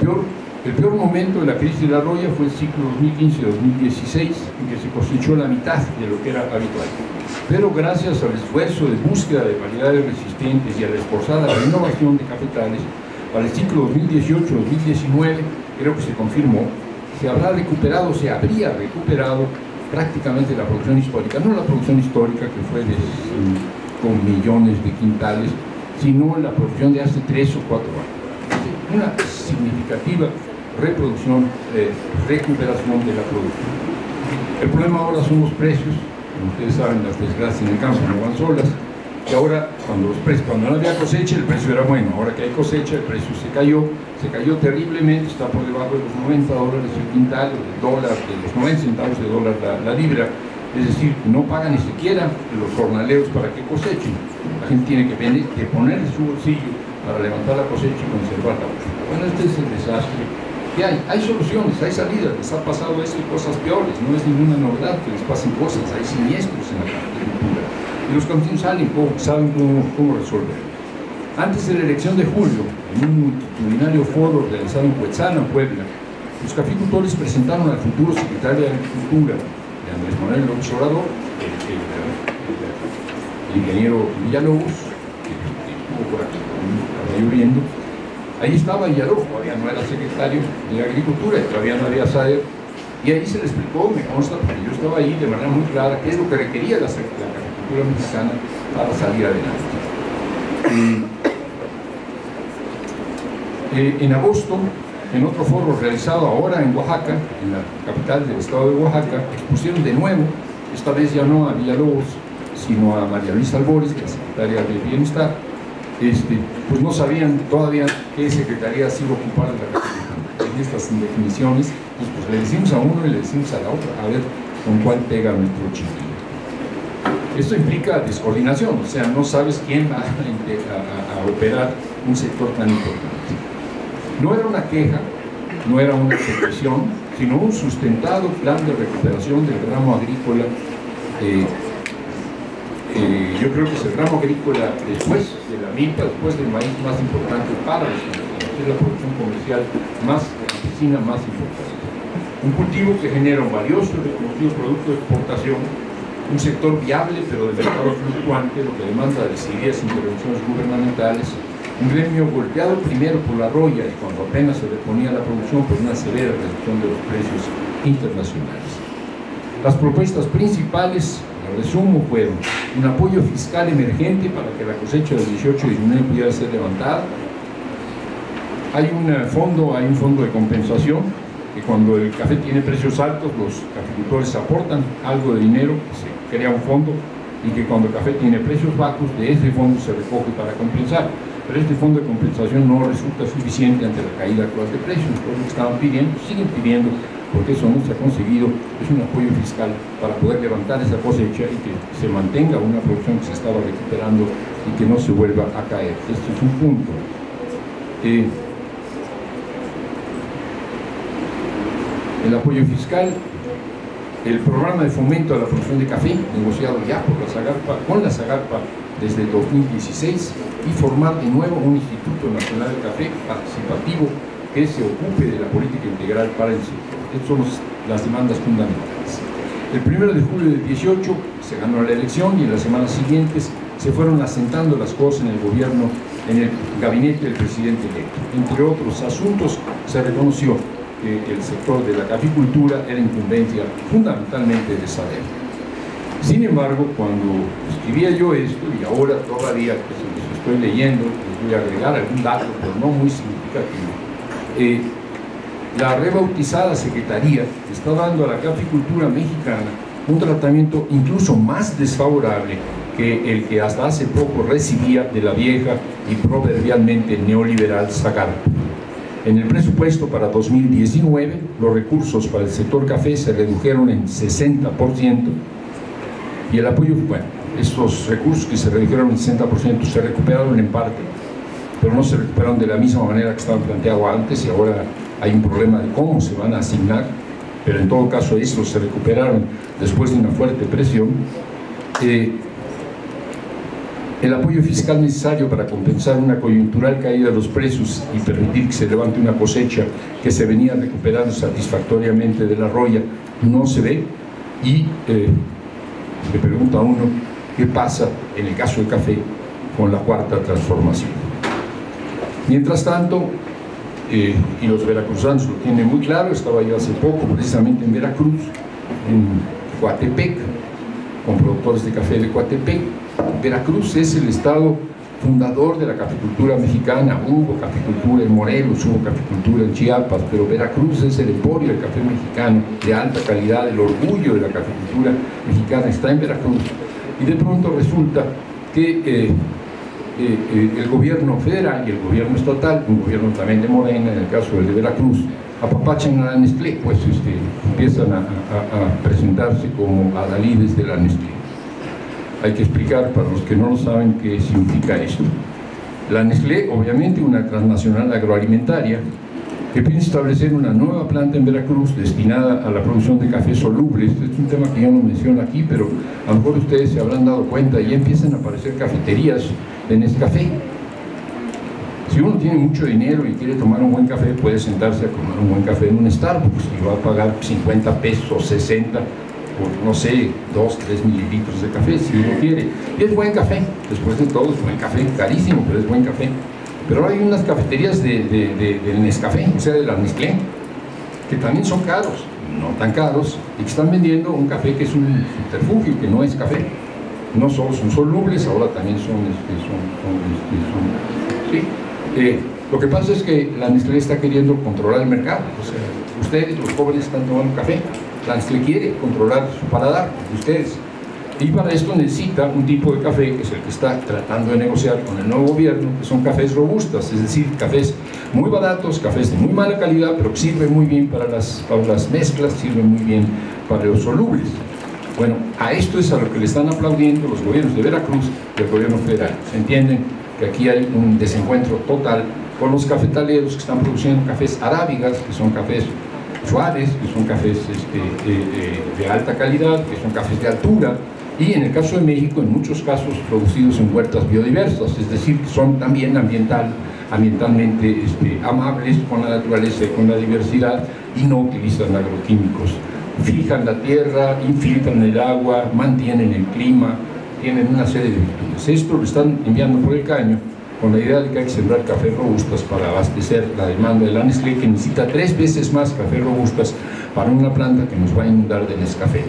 suelo. El peor momento de la crisis de la roya fue el ciclo 2015-2016, en que se cosechó la mitad de lo que era habitual. Pero gracias al esfuerzo de búsqueda de variedades resistentes y a la esforzada renovación de cafetales, para el ciclo 2018-2019, creo que se confirmó, se habría recuperado prácticamente la producción histórica, no la producción histórica que fue con millones de quintales, sino la producción de hace 3 o 4 años. Una significativa recuperación de la producción. El problema ahora son los precios. Como ustedes saben, las desgracias en el campo no van solas, y ahora cuando no había cosecha el precio era bueno, ahora que hay cosecha el precio se cayó terriblemente, está por debajo de los $90 el quintal, o del dólar, de los 90 centavos de dólar la libra. Es decir, no pagan ni siquiera los jornaleros para que cosechen. La gente tiene que poner de su bolsillo para levantar la cosecha y conservar la cosecha. Bueno, este es el desastre que hay. Hay soluciones, hay salidas, les ha pasado eso y cosas peores, no es ninguna novedad que les pasen cosas, hay siniestros en la agricultura. Y los campesinos saben cómo resolver. Antes de la elección de julio, en un multitudinario foro realizado en Cuetzala, Puebla, los caficultores presentaron al futuro secretario de Agricultura, de Andrés Manuel López Obrador, el ingeniero Villalobos, que estuvo por aquí, estaba lloviendo. Ahí estaba Villalobos, todavía no era secretario de Agricultura, todavía no había SAER, y ahí se le explicó, me consta, porque yo estaba ahí de manera muy clara, qué es lo que requería la agricultura mexicana para salir adelante. En agosto, en otro foro realizado ahora en Oaxaca, en la capital del estado de Oaxaca, expusieron de nuevo, esta vez ya no a Villalobos, sino a María Luisa Albores, la secretaria de Bienestar. Pues no sabían todavía qué secretaría se iba a ocupar de la agricultura. En estas indefiniciones, pues le decimos a uno y le decimos a la otra, a ver con cuál pega nuestro chiquillo. Esto implica descoordinación, o sea, no sabes quién va a operar un sector tan importante. No era una queja, no era una petición, sino un sustentado plan de recuperación del ramo agrícola. Yo creo que es el ramo agrícola después de la milpa, después del maíz, más importante para los campesinos, es la producción comercial más campesina, más importante. Un cultivo que genera un valioso y reconocido producto de exportación, un sector viable pero de mercado fluctuante, lo que demanda decididas intervenciones gubernamentales, un gremio golpeado primero por la roya y cuando apenas se reponía la producción por una severa reducción de los precios internacionales. Las propuestas principales, en resumo, fueron un apoyo fiscal emergente para que la cosecha del 18-19 pudiera ser levantada. Hay un fondo de compensación, que cuando el café tiene precios altos, los caficultores aportan algo de dinero, se crea un fondo, y que cuando el café tiene precios bajos, de ese fondo se recoge para compensar. Pero este fondo de compensación no resulta suficiente ante la caída actual de precios. Por lo que estaban pidiendo, siguen pidiendo, porque eso no se ha conseguido, es un apoyo fiscal para poder levantar esa cosecha y que se mantenga una producción que se estaba recuperando y que no se vuelva a caer. Este es un punto. El apoyo fiscal, el programa de fomento a la producción de café, negociado ya por con la SAGARPA desde el 2016, y formar de nuevo un Instituto Nacional de Café participativo que se ocupe de la política integral para el sector. Estas son las demandas fundamentales. El 1 de julio del 18 se ganó la elección y en las semanas siguientes se fueron asentando las cosas en el gobierno, en el gabinete del presidente electo. Entre otros asuntos, se reconoció que el sector de la caficultura era incumbencia fundamentalmente de SADER. Sin embargo, cuando escribía yo esto, y ahora todavía que los estoy leyendo, les voy a agregar algún dato, pero no muy significativo, la rebautizada Secretaría está dando a la caficultura mexicana un tratamiento incluso más desfavorable que el que hasta hace poco recibía de la vieja y proverbialmente neoliberal SAGARPA. En el presupuesto para 2019, los recursos para el sector café se redujeron en 60%, y el apoyo, bueno, estos recursos que se redujeron en 60% se recuperaron en parte, pero no se recuperaron de la misma manera que estaban planteados antes, y ahora hay un problema de cómo se van a asignar, pero en todo caso estos se recuperaron después de una fuerte presión. El apoyo fiscal necesario para compensar una coyuntural caída de los precios y permitir que se levante una cosecha que se venía recuperando satisfactoriamente de la roya no se ve, y le pregunta a uno qué pasa en el caso del café con la cuarta transformación. Mientras tanto, y los veracruzanos lo tienen muy claro, estaba yo hace poco precisamente en Veracruz, en Coatepec, con productores de café de Coatepec. Veracruz es el estado fundador de la caficultura mexicana. Hubo caficultura en Morelos, hubo caficultura en Chiapas, pero Veracruz es el emporio del café mexicano de alta calidad, el orgullo de la caficultura mexicana está en Veracruz. Y de pronto resulta que el gobierno federal y el gobierno estatal, un gobierno también de Morena, en el caso del de Veracruz, apapachan a la Nestlé, pues empiezan a presentarse como adalides de la Nestlé. Hay que explicar para los que no lo saben qué significa esto. La Nestlé, obviamente una transnacional agroalimentaria, que piensa establecer una nueva planta en Veracruz destinada a la producción de café soluble. Este es un tema que yo no menciono aquí, pero a lo mejor ustedes se habrán dado cuenta y empiezan a aparecer cafeterías de Nescafé. Si uno tiene mucho dinero y quiere tomar un buen café, puede sentarse a tomar un buen café en un Starbucks y va a pagar 50 pesos, 60, por, no sé, 2, 3 mililitros de café, si uno quiere. Y es buen café, después de todo es buen café, carísimo, pero es buen café. Pero hay unas cafeterías del Nescafé, o sea, de la Nestlé, que también son caros, no tan caros, y que están vendiendo un café que es un subterfugio, que no es café. No solo son solubles, ahora también sí. Lo que pasa es que la Nestlé está queriendo controlar el mercado. O sea, ustedes, los jóvenes, están tomando café. La Nestlé quiere controlar su paladar de ustedes. Y para esto necesita un tipo de café, que es el que está tratando de negociar con el nuevo gobierno, que son cafés robustas, es decir, cafés muy baratos, cafés de muy mala calidad, pero que sirven muy bien para las mezclas, sirven muy bien para los solubles. Bueno, a esto es a lo que le están aplaudiendo los gobiernos de Veracruz y el gobierno federal. Se entienden que aquí hay un desencuentro total con los cafetaleros que están produciendo cafés arábigas, que son cafés suaves, que son cafés de alta calidad, que son cafés de altura, y en el caso de México, en muchos casos producidos en huertas biodiversas, es decir, que son también ambientalmente amables con la naturaleza y con la diversidad, y no utilizan agroquímicos. Fijan la tierra, infiltran el agua, mantienen el clima, tienen una serie de virtudes. Esto lo están enviando por el caño con la idea de que hay que sembrar cafés robustas para abastecer la demanda de la Nestlé, que necesita 3 veces más cafés robustas para una planta que nos va a inundar de Nescafé.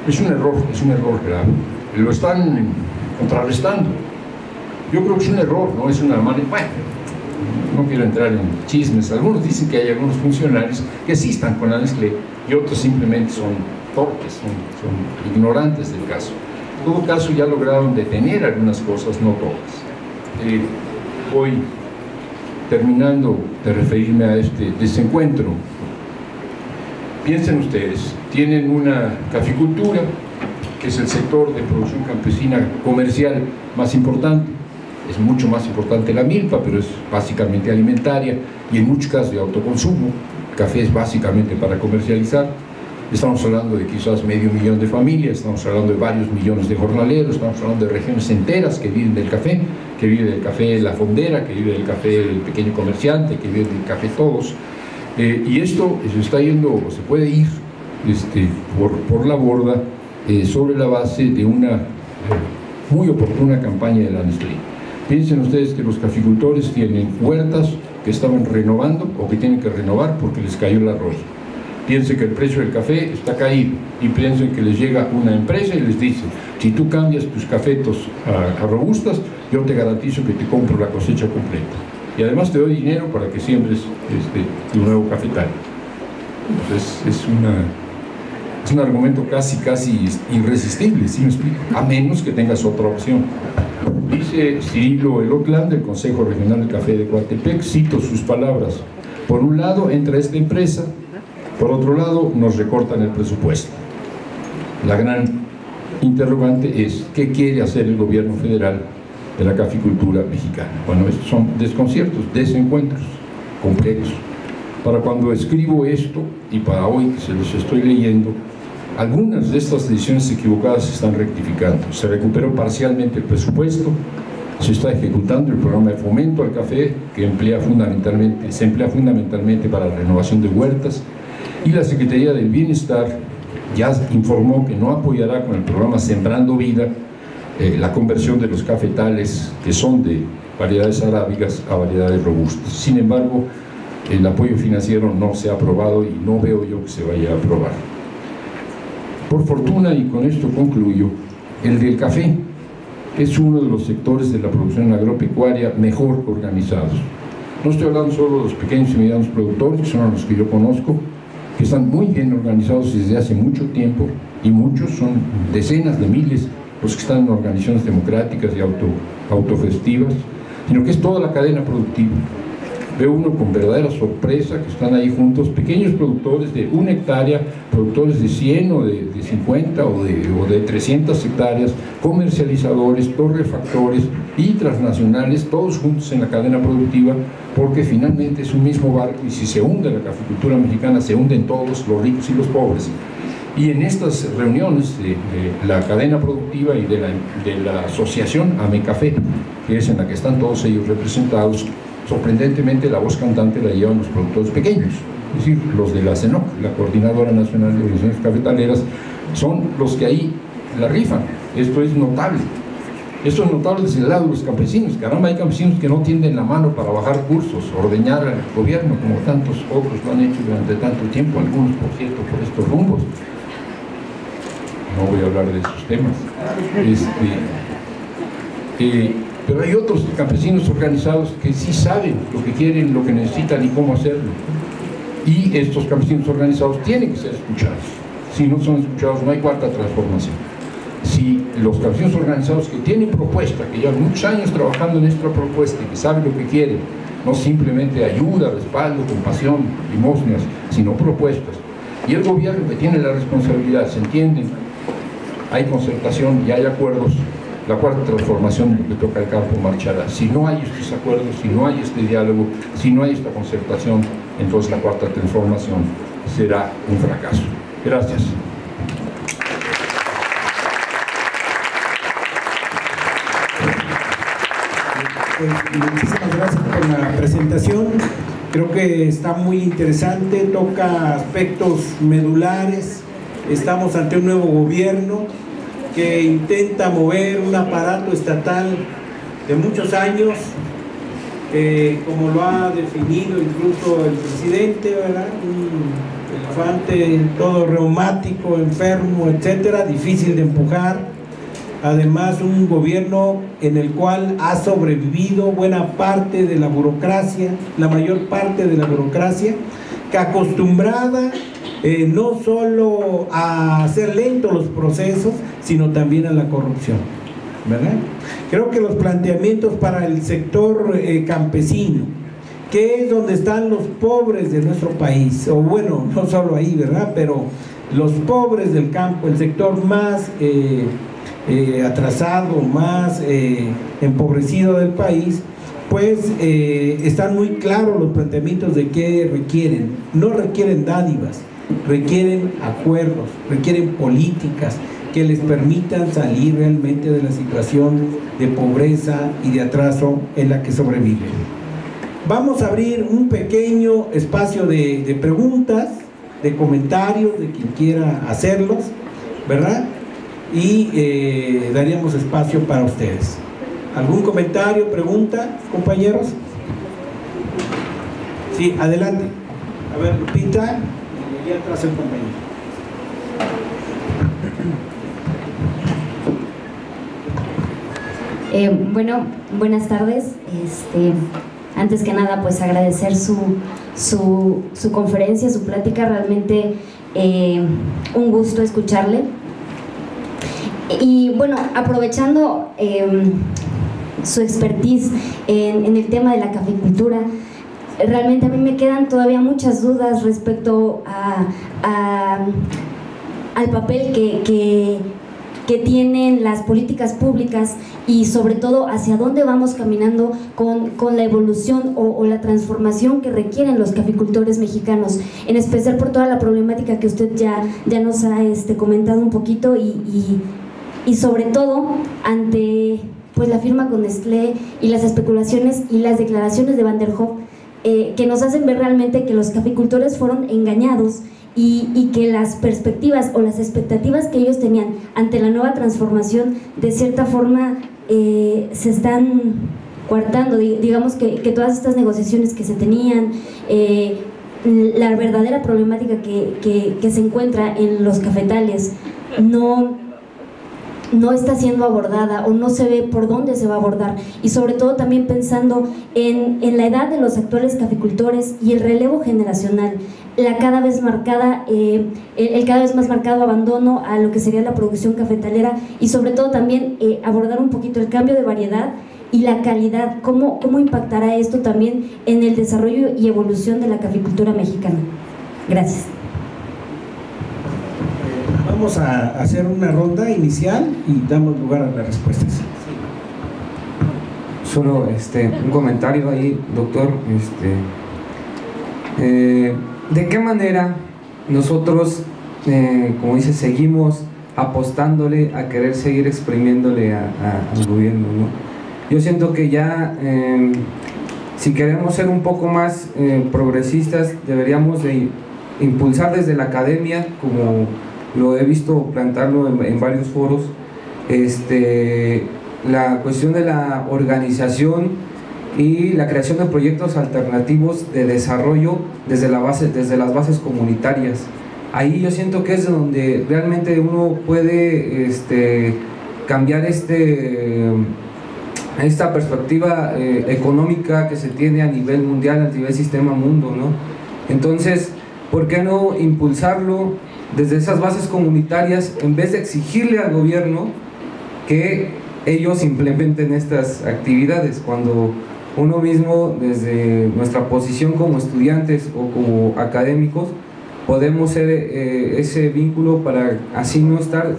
Es un error grave. Lo están contrarrestando. Yo creo que es un error, no es una mala... Bueno, no quiero entrar en chismes. Algunos dicen que hay algunos funcionarios que sí están con la Nestlé y otros simplemente son torpes, son ignorantes del caso. En todo caso, ya lograron detener algunas cosas, no todas. Voy terminando de referirme a este desencuentro. Piensen ustedes, tienen una caficultura, que es el sector de producción campesina comercial más importante. Es mucho más importante la milpa, pero es básicamente alimentaria y en muchos casos de autoconsumo. El café es básicamente para comercializar. Estamos hablando de quizás 500.000 de familias, estamos hablando de varios millones de jornaleros, estamos hablando de regiones enteras que viven del café, que vive del café la fondera, que vive del café el pequeño comerciante, que vive del café todos. Y esto se está yendo, o se puede ir por la borda sobre la base de una muy oportuna campaña de la Nestlé. Piensen ustedes que los caficultores tienen huertas que estaban renovando o que tienen que renovar porque les cayó la roya. Piensen que el precio del café está caído y piensen que les llega una empresa y les dice: si tú cambias tus cafetos a robustas, yo te garantizo que te compro la cosecha completa y además te doy dinero para que siembres tu nuevo cafetal. Entonces es un argumento casi irresistible, ¿sí me explico? A menos que tengas otra opción. Dice Cirilo Elotlán del Consejo Regional del Café de Coatepec, cito sus palabras: por un lado entra esta empresa, por otro lado nos recortan el presupuesto. La gran interrogante es: ¿qué quiere hacer el gobierno federal de la caficultura mexicana? Bueno, estos son desconciertos, desencuentros completos. Para cuando escribo esto y para hoy que se los estoy leyendo, algunas de estas decisiones equivocadas se están rectificando. Se recuperó parcialmente el presupuesto, se está ejecutando el programa de fomento al café que se emplea fundamentalmente para la renovación de huertas, y la Secretaría del Bienestar ya informó que no apoyará con el programa Sembrando Vida la conversión de los cafetales que son de variedades arábicas a variedades robustas. Sin embargo, el apoyo financiero no se ha aprobado y no veo yo que se vaya a aprobar. Por fortuna, y con esto concluyo, el del café es uno de los sectores de la producción agropecuaria mejor organizados. No estoy hablando solo de los pequeños y medianos productores, que son los que yo conozco, que están muy bien organizados desde hace mucho tiempo, y muchos, son decenas de miles los que están en organizaciones democráticas y autogestivas, sino que es toda la cadena productiva. Veo uno con verdadera sorpresa que están ahí juntos pequeños productores de 1 hectárea, productores de 100 o de 50 o de 300 hectáreas, comercializadores, torrefactores y transnacionales, todos juntos en la cadena productiva, porque finalmente es un mismo barco, y si se hunde la caficultura mexicana, se hunden todos, los ricos y los pobres. Y en estas reuniones de la cadena productiva y de la asociación AMECAFE, que es en la que están todos ellos representados, sorprendentemente la voz cantante la llevan los productores pequeños, es decir, los de la CENOC, la Coordinadora Nacional de Organizaciones Cafetaleras, son los que ahí la rifan. Esto es notable. Esto es notable desde el lado de los campesinos. Caramba, hay campesinos que no tienden la mano para bajar cursos, ordeñar al gobierno, como tantos otros lo han hecho durante tanto tiempo, algunos, por cierto, por estos rumbos. No voy a hablar de esos temas. Pero hay otros campesinos organizados que sí saben lo que quieren, lo que necesitan y cómo hacerlo. Y estos campesinos organizados tienen que ser escuchados. Si no son escuchados, no hay cuarta transformación. Si los campesinos organizados que tienen propuesta, que llevan muchos años trabajando en esta propuesta y que saben lo que quieren, no simplemente ayuda, respaldo, compasión, limosnas, sino propuestas, y el gobierno que tiene la responsabilidad, se entienden, hay concertación y hay acuerdos, la cuarta transformación que toca el campo marchará. Si no hay estos acuerdos, si no hay este diálogo, si no hay esta concertación, entonces la cuarta transformación será un fracaso. Gracias. Muchísimas gracias por la presentación. Creo que está muy interesante, toca aspectos medulares. Estamos ante un nuevo gobierno que intenta mover un aparato estatal de muchos años, como lo ha definido incluso el presidente, ¿verdad? Un elefante todo reumático, enfermo, etcétera, difícil de empujar. Además, un gobierno en el cual ha sobrevivido buena parte de la burocracia, la mayor parte de la burocracia, que acostumbrada no solo a hacer lentos los procesos, sino también a la corrupción, ¿verdad? Creo que los planteamientos para el sector campesino, que es donde están los pobres de nuestro país, o bueno, no solo ahí, ¿verdad? Pero los pobres del campo, el sector más atrasado, más empobrecido del país, pues están muy claros los planteamientos de qué requieren. No requieren dádivas, requieren acuerdos, requieren políticas que les permitan salir realmente de la situación de pobreza y de atraso en la que sobreviven. Vamos a abrir un pequeño espacio de preguntas, de comentarios de quien quiera hacerlos, ¿verdad? Y daríamos espacio para ustedes. ¿Algún comentario, pregunta, compañeros? Sí, adelante. A ver, Lupita, y atrás el compañero. Bueno, buenas tardes. Antes que nada, pues agradecer su conferencia, su plática, realmente un gusto escucharle. Y bueno, aprovechando su expertise en el tema de la caficultura. Realmente a mí me quedan todavía muchas dudas respecto al papel que tienen las políticas públicas y sobre todo hacia dónde vamos caminando con la evolución o la transformación que requieren los caficultores mexicanos, en especial por toda la problemática que usted ya nos ha comentado un poquito y sobre todo ante pues la firma con Nestlé y las especulaciones y las declaraciones de Van der Hoef que nos hacen ver realmente que los caficultores fueron engañados y que las perspectivas o las expectativas que ellos tenían ante la nueva transformación de cierta forma se están coartando. Digamos que todas estas negociaciones que se tenían, la verdadera problemática que se encuentra en los cafetales no está siendo abordada o no se ve por dónde se va a abordar, y sobre todo también pensando en la edad de los actuales caficultores y el relevo generacional, la cada vez marcada, el cada vez más marcado abandono a lo que sería la producción cafetalera, y sobre todo también abordar un poquito el cambio de variedad y la calidad, cómo impactará esto también en el desarrollo y evolución de la caficultura mexicana. Gracias. Vamos a hacer una ronda inicial y damos lugar a las respuestas. Solo un comentario ahí, doctor. ¿De qué manera nosotros, como dice, seguimos apostándole a querer seguir exprimiéndole al gobierno, ¿no? Yo siento que ya, si queremos ser un poco más progresistas, deberíamos de impulsar desde la academia, como lo he visto plantarlo en varios foros, la cuestión de la organización y la creación de proyectos alternativos de desarrollo desde las bases comunitarias. Ahí yo siento que es donde realmente uno puede cambiar esta perspectiva económica que se tiene a nivel mundial, a nivel sistema mundo, ¿no? Entonces, ¿por qué no impulsarlo desde esas bases comunitarias en vez de exigirle al gobierno que ellos implementen estas actividades, cuando uno mismo, desde nuestra posición como estudiantes o como académicos, podemos ser ese vínculo para así no estar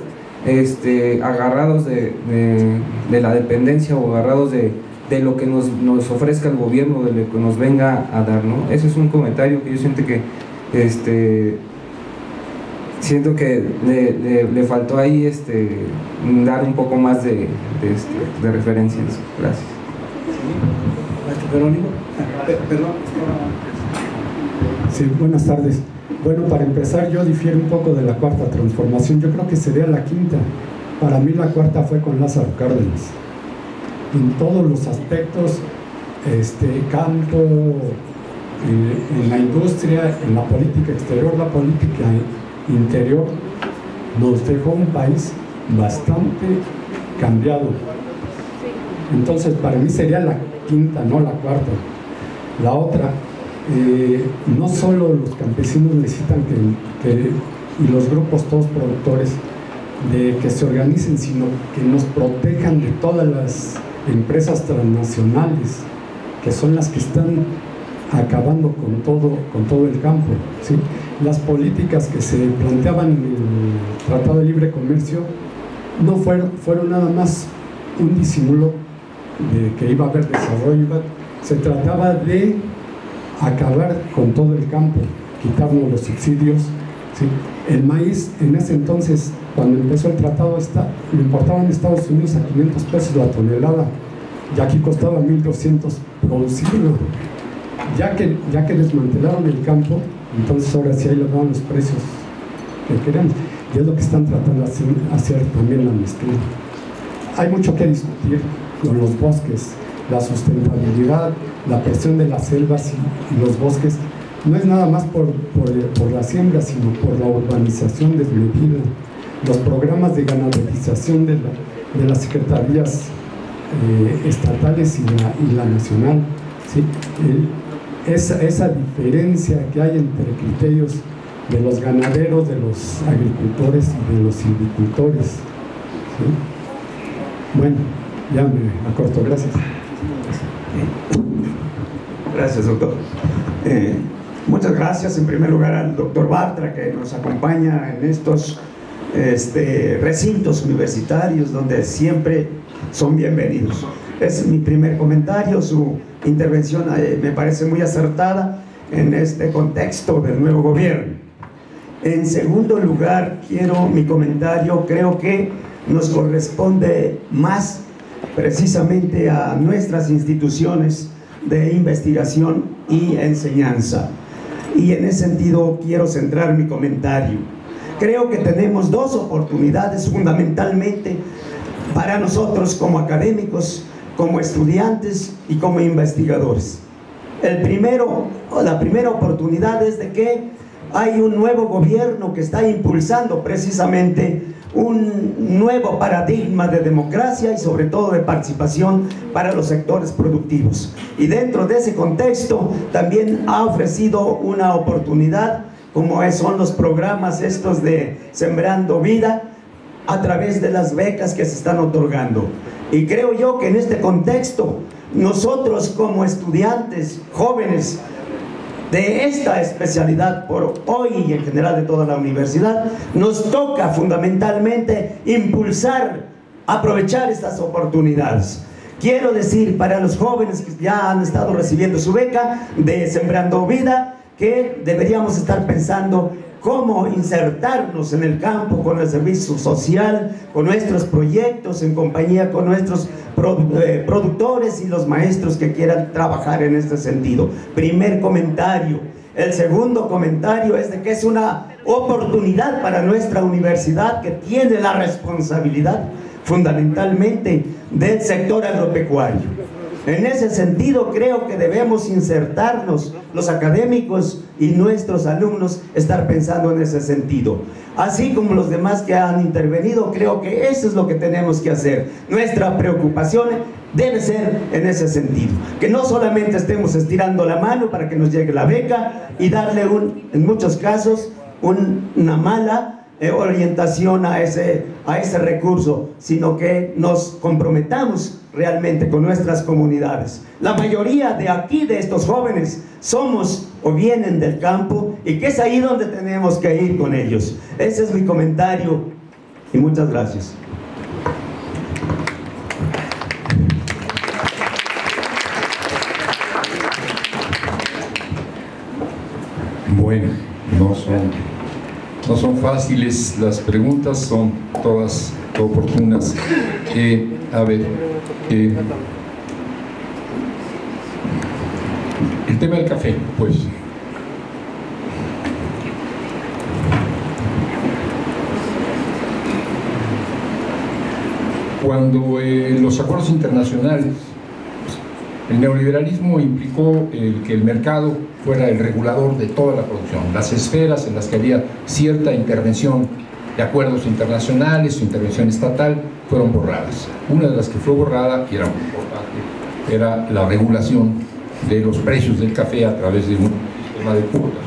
agarrados de la dependencia o agarrados de lo que nos ofrezca el gobierno, de lo que nos venga a dar, ¿no? Ese es un comentario que yo siento que le faltó ahí dar un poco más de referencias. Gracias. Perdón. Sí, buenas tardes. Bueno, para empezar, yo difiero un poco de la cuarta transformación. Yo creo que sería la quinta. Para mí la cuarta fue con Lázaro Cárdenas. En todos los aspectos, campo, en la industria, en la política exterior, la política interior, nos dejó un país bastante cambiado. Entonces, para mí sería la quinta, no la cuarta. La otra, no solo los campesinos necesitan y los grupos todos productores, de que se organicen, sino que nos protejan de todas las empresas transnacionales, que son las que están acabando con todo el campo, ¿sí? Las políticas que se planteaban en el Tratado de Libre Comercio no fueron nada más un disimulo de que iba a haber desarrollo. Se trataba de acabar con todo el campo, quitarnos los subsidios, ¿sí? El maíz, en ese entonces, cuando empezó el tratado, lo importaban en Estados Unidos a 500 pesos la tonelada, y aquí costaba 1,200 producirlo. Ya que desmantelaron el campo, entonces ahora sí ahí le daban los precios que queremos, y es lo que están tratando de hacer también la Nestlé. Hay mucho que discutir con los bosques, la sustentabilidad, la presión de las selvas y los bosques. No es nada más por la siembra, sino por la urbanización desmedida, los programas de ganaderización de las secretarías estatales y la nacional, ¿sí? Esa diferencia que hay entre criterios de los ganaderos, de los agricultores y de los silvicultores, ¿sí? Bueno, Ya me acorto, gracias. Gracias, doctor. Muchas gracias en primer lugar al doctor Bartra, que nos acompaña en estos recintos universitarios donde siempre son bienvenidos. Es mi primer comentario. Su intervención me parece muy acertada en este contexto del nuevo gobierno. En segundo lugar, mi comentario creo que nos corresponde más precisamente a nuestras instituciones de investigación y enseñanza. Y en ese sentido quiero centrar mi comentario. Creo que tenemos dos oportunidades fundamentalmente para nosotros como académicos, como estudiantes y como investigadores. La primera oportunidad es de que hay un nuevo gobierno que está impulsando precisamente un nuevo paradigma de democracia y sobre todo de participación para los sectores productivos. Y dentro de ese contexto también ha ofrecido una oportunidad, como son los programas estos de Sembrando Vida, a través de las becas que se están otorgando. Y creo yo que en este contexto, nosotros como estudiantes jóvenes de esta especialidad por hoy y en general de toda la universidad, nos toca fundamentalmente impulsar, aprovechar estas oportunidades. Quiero decir para los jóvenes que ya han estado recibiendo su beca de Sembrando Vida, que deberíamos estar pensando cómo insertarnos en el campo con el servicio social, con nuestros proyectos, en compañía con nuestros productores y los maestros que quieran trabajar en este sentido. Primer comentario. El segundo comentario es de que es una oportunidad para nuestra universidad, que tiene la responsabilidad fundamentalmente del sector agropecuario. En ese sentido creo que debemos insertarnos los académicos y nuestros alumnos, estar pensando en ese sentido. Así como los demás que han intervenido, creo que eso es lo que tenemos que hacer. Nuestra preocupación debe ser en ese sentido, que no solamente estemos estirando la mano para que nos llegue la beca y darle en muchos casos una mala orientación a ese recurso, sino que nos comprometamos realmente con nuestras comunidades. La mayoría de aquí, de estos jóvenes, somos o vienen del campo, y que es ahí donde tenemos que ir con ellos. Ese es mi comentario y muchas gracias. Bueno, no son fáciles las preguntas, son todas oportunas. A ver, el tema del café, pues. Cuando los acuerdos internacionales, el neoliberalismo implicó que el mercado fuera el regulador de toda la producción. Las esferas en las que había cierta intervención de acuerdos internacionales o intervención estatal fueron borradas. Una de las que fue borrada, y era muy importante, era la regulación de los precios del café a través de un sistema de cuotas,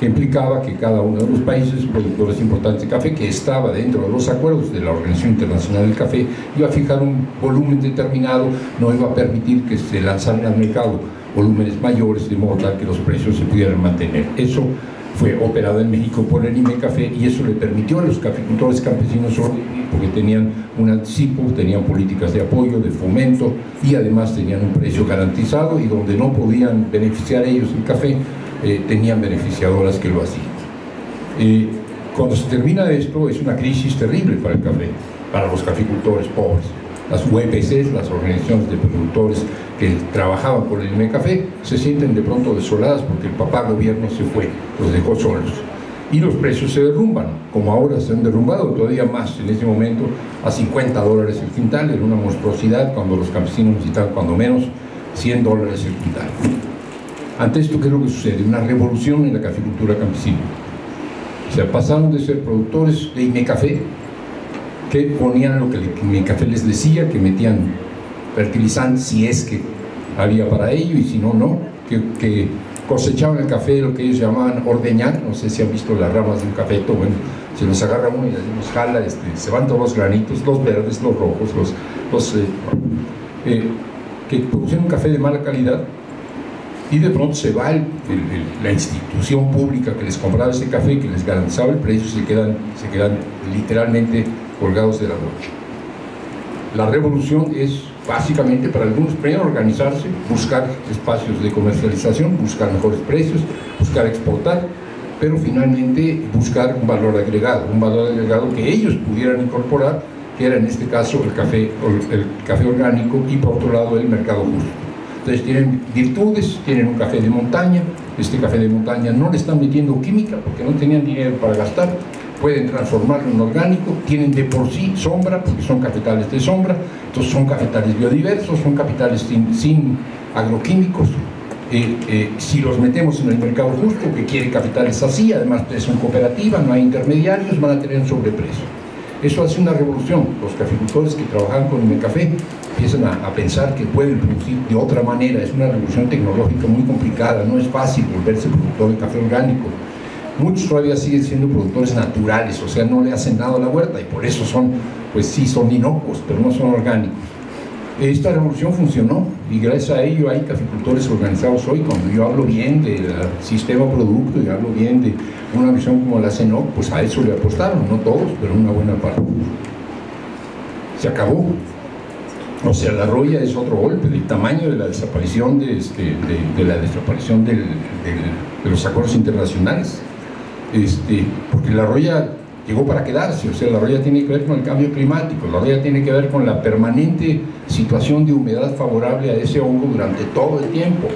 que implicaba que cada uno de los países productores importantes de café, que estaba dentro de los acuerdos de la Organización Internacional del Café, iba a fijar un volumen determinado, no iba a permitir que se lanzaran al mercado volúmenes mayores, de modo tal que los precios se pudieran mantener. Eso fue operado en México por el IMECAFE, y eso le permitió a los caficultores campesinos sobrevivir, porque tenían un anticipo, tenían políticas de apoyo, de fomento, y además tenían un precio garantizado, y donde no podían beneficiar ellos el café, tenían beneficiadoras que lo hacían. Cuando se termina esto, es una crisis terrible para el café, para los caficultores pobres. Las UEPCs, las organizaciones de productores que trabajaban por el IMECAFE, se sienten de pronto desoladas porque el papá gobierno se fue, los dejó solos. Y los precios se derrumban, como ahora se han derrumbado todavía más en este momento, a $50 el quintal. Era una monstruosidad cuando los campesinos necesitaban cuando menos $100 el quintal. Ante esto, ¿qué es lo que sucede? Una revolución en la caficultura campesina. O sea, pasaron de ser productores de IMECAFE, que ponían lo que el IMECAFE les decía, que metían fertilizantes si es que había para ello, y si no, no, que cosechaban el café, lo que ellos llamaban ordeñar. No sé si han visto las ramas de un cafeto. Bueno, se los agarra uno y los jala, se van todos los granitos, los verdes, los rojos, que producen un café de mala calidad, y de pronto se va la institución pública que les compraba ese café, que les garantizaba el precio, se quedan literalmente colgados de la noche. La revolución es básicamente para algunos, primero organizarse, buscar espacios de comercialización, buscar mejores precios, buscar exportar, pero finalmente buscar un valor agregado que ellos pudieran incorporar, que era en este caso el café orgánico, y por otro lado el mercado justo. Entonces tienen virtudes, tienen un café de montaña, este café de montaña no le están metiendo química porque no tenían dinero para gastar, pueden transformarlo en orgánico, tienen de por sí sombra, porque son cafetales de sombra, entonces son cafetales biodiversos, son cafetales sin agroquímicos. Si los metemos en el mercado justo, que quiere cafetales así, además son cooperativas, no hay intermediarios, van a tener un sobreprecio. Eso hace una revolución. Los caficultores que trabajan con el café empiezan a pensar que pueden producir de otra manera. Es una revolución tecnológica muy complicada, no es fácil volverse productor de café orgánico. Muchos todavía siguen siendo productores naturales, o sea, no le hacen nada a la huerta, y por eso son, pues sí, son inocuos, pero no son orgánicos. Esta revolución funcionó, y gracias a ello hay caficultores organizados hoy. Cuando yo hablo bien del sistema producto y hablo bien de una visión como la CENOC, pues a eso le apostaron, no todos, pero una buena parte. Se acabó. O sea, la roya es otro golpe del tamaño de la desaparición de los acuerdos internacionales. Porque la roya llegó para quedarse, o sea, la roya tiene que ver con el cambio climático, la roya tiene que ver con la permanente situación de humedad favorable a ese hongo durante todo el tiempo.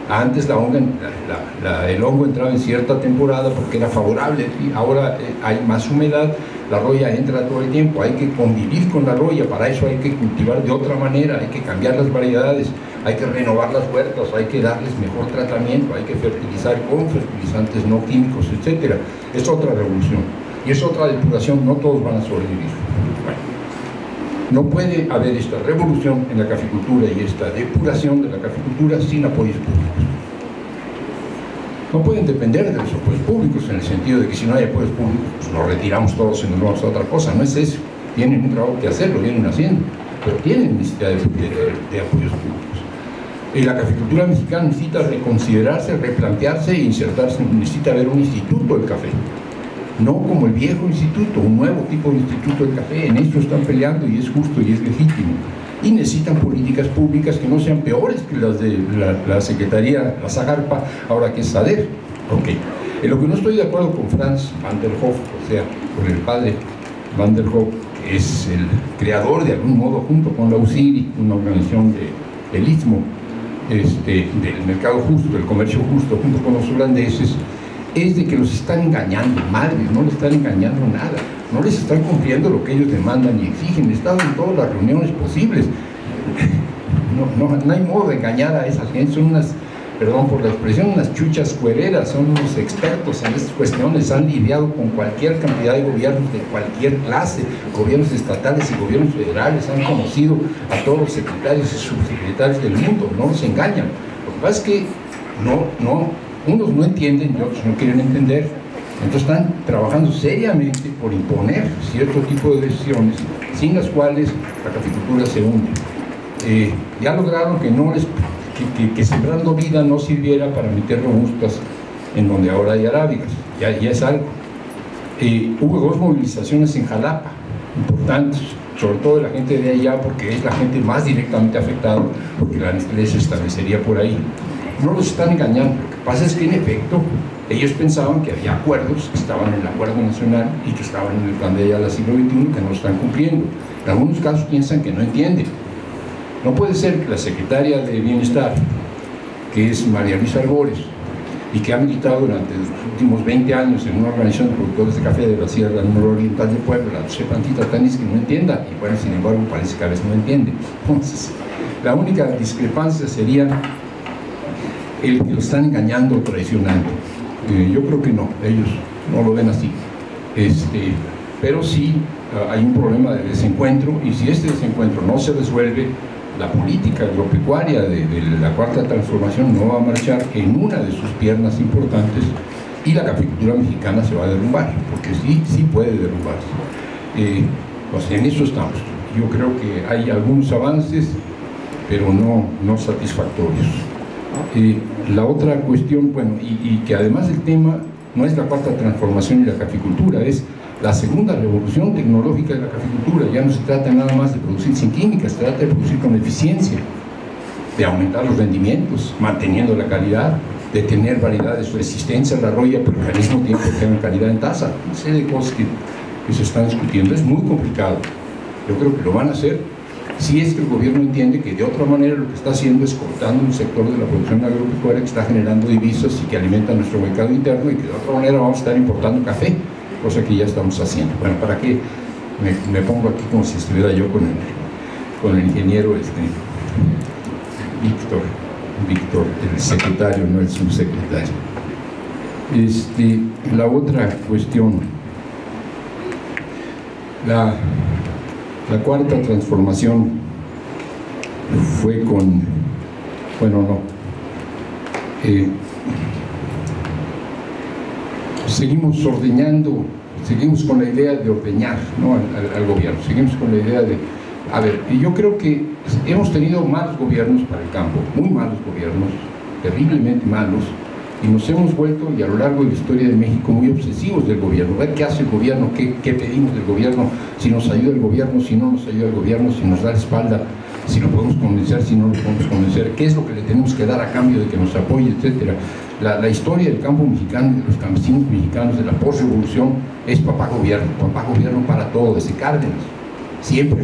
Antes el hongo entraba en cierta temporada porque era favorable, y ahora hay más humedad, la roya entra todo el tiempo, hay que convivir con la roya, para eso hay que cultivar de otra manera, hay que cambiar las variedades, hay que renovar las huertas, hay que darles mejor tratamiento, hay que fertilizar con fertilizantes no químicos, etc. Es otra revolución. Y es otra depuración, no todos van a sobrevivir. Bueno, no puede haber esta revolución en la caficultura y esta depuración de la caficultura sin apoyos públicos. No pueden depender de los apoyos públicos, en el sentido de que si no hay apoyos públicos, pues nos retiramos todos y nos vamos a otra cosa. No es eso. Tienen un trabajo que hacer, lo vienen haciendo, pero tienen necesidad de apoyos públicos. Y la caficultura mexicana necesita reconsiderarse, replantearse e insertarse, necesita haber un instituto del café. No como el viejo instituto, un nuevo tipo de instituto del café. En esto están peleando y es justo y es legítimo. Y necesitan políticas públicas que no sean peores que las de la Secretaría, la SAGARPA, ahora que es SADER. Okay. En lo que no estoy de acuerdo con Franz van der Hof, o sea, con el padre van der Hof, que es el creador de algún modo, junto con la UCIRI, una organización del Istmo, del mercado justo, del comercio justo, junto con los holandeses, es de que los están engañando, madres, no les están engañando nada, no les están cumpliendo lo que ellos demandan y exigen, están en todas las reuniones posibles. No hay modo de engañar a esa gente, son unas, perdón por la expresión, unas chuchas cuereras, son unos expertos en estas cuestiones, han lidiado con cualquier cantidad de gobiernos de cualquier clase, gobiernos estatales y gobiernos federales, han conocido a todos los secretarios y subsecretarios del mundo, no los engañan. Lo que pasa es que unos no entienden y otros no quieren entender, entonces están trabajando seriamente por imponer cierto tipo de decisiones sin las cuales la caficultura se hunde. Ya lograron que Sembrando Vida no sirviera para meter robustas en donde ahora hay arábicas, ya es algo. Hubo 2 movilizaciones en Jalapa importantes, sobre todo de la gente de allá, porque es la gente más directamente afectada, porque la Nestlé se establecería por ahí. No los están engañando, lo que pasa es que en efecto ellos pensaban que había acuerdos que estaban en el Acuerdo Nacional y que estaban en el Plan de Ayala siglo XXI, que no lo están cumpliendo. En algunos casos piensan que no entienden. No puede ser que la secretaria de Bienestar, que es María Luisa Arbores, y que ha militado durante los últimos 20 años en una organización de productores de café de la Sierra Nororiental de Puebla, la Sepantita Tanis, que no entienda, y bueno, sin embargo parece que a veces no entiende. Entonces, la única discrepancia sería el que lo están engañando o traicionando. Yo creo que no, ellos no lo ven así. Pero sí hay un problema de desencuentro, y si este desencuentro no se resuelve, la política agropecuaria de la Cuarta Transformación no va a marchar en una de sus piernas importantes, y la caficultura mexicana se va a derrumbar, porque sí puede derrumbarse. Pues en eso estamos. Yo creo que hay algunos avances, pero no satisfactorios. La otra cuestión, bueno, y que además el tema no es la cuarta transformación y la caficultura, es la segunda revolución tecnológica de la caficultura. Ya no se trata nada más de producir sin químicas, se trata de producir con eficiencia, de aumentar los rendimientos, manteniendo la calidad, de tener variedades resistentes a la roya, pero al mismo tiempo tener calidad en tasa. Una serie de cosas que se están discutiendo. Es muy complicado. Yo creo que lo van a hacer si es que el gobierno entiende que de otra manera lo que está haciendo es cortando un sector de la producción agropecuaria que está generando divisas y que alimenta nuestro mercado interno, y que de otra manera vamos a estar importando café, cosa que ya estamos haciendo. Bueno, ¿para qué me pongo aquí como si estuviera yo con el ingeniero Víctor, el secretario, no el subsecretario? La otra cuestión, la cuarta transformación fue con, bueno, no, seguimos ordeñando, seguimos con la idea de ordeñar, ¿no?, al gobierno, seguimos con la idea de, a ver, y yo creo que hemos tenido malos gobiernos para el campo, muy malos gobiernos, terriblemente malos, y nos hemos vuelto, y a lo largo de la historia de México, muy obsesivos del gobierno. Ver qué hace el gobierno, qué pedimos del gobierno, si nos ayuda el gobierno, si no nos ayuda el gobierno, si nos da la espalda, si lo podemos convencer, si no lo podemos convencer, qué es lo que le tenemos que dar a cambio de que nos apoye, etcétera. La historia del campo mexicano, de los campesinos mexicanos, de la posrevolución, es papá gobierno para todo, desde Cárdenas. Siempre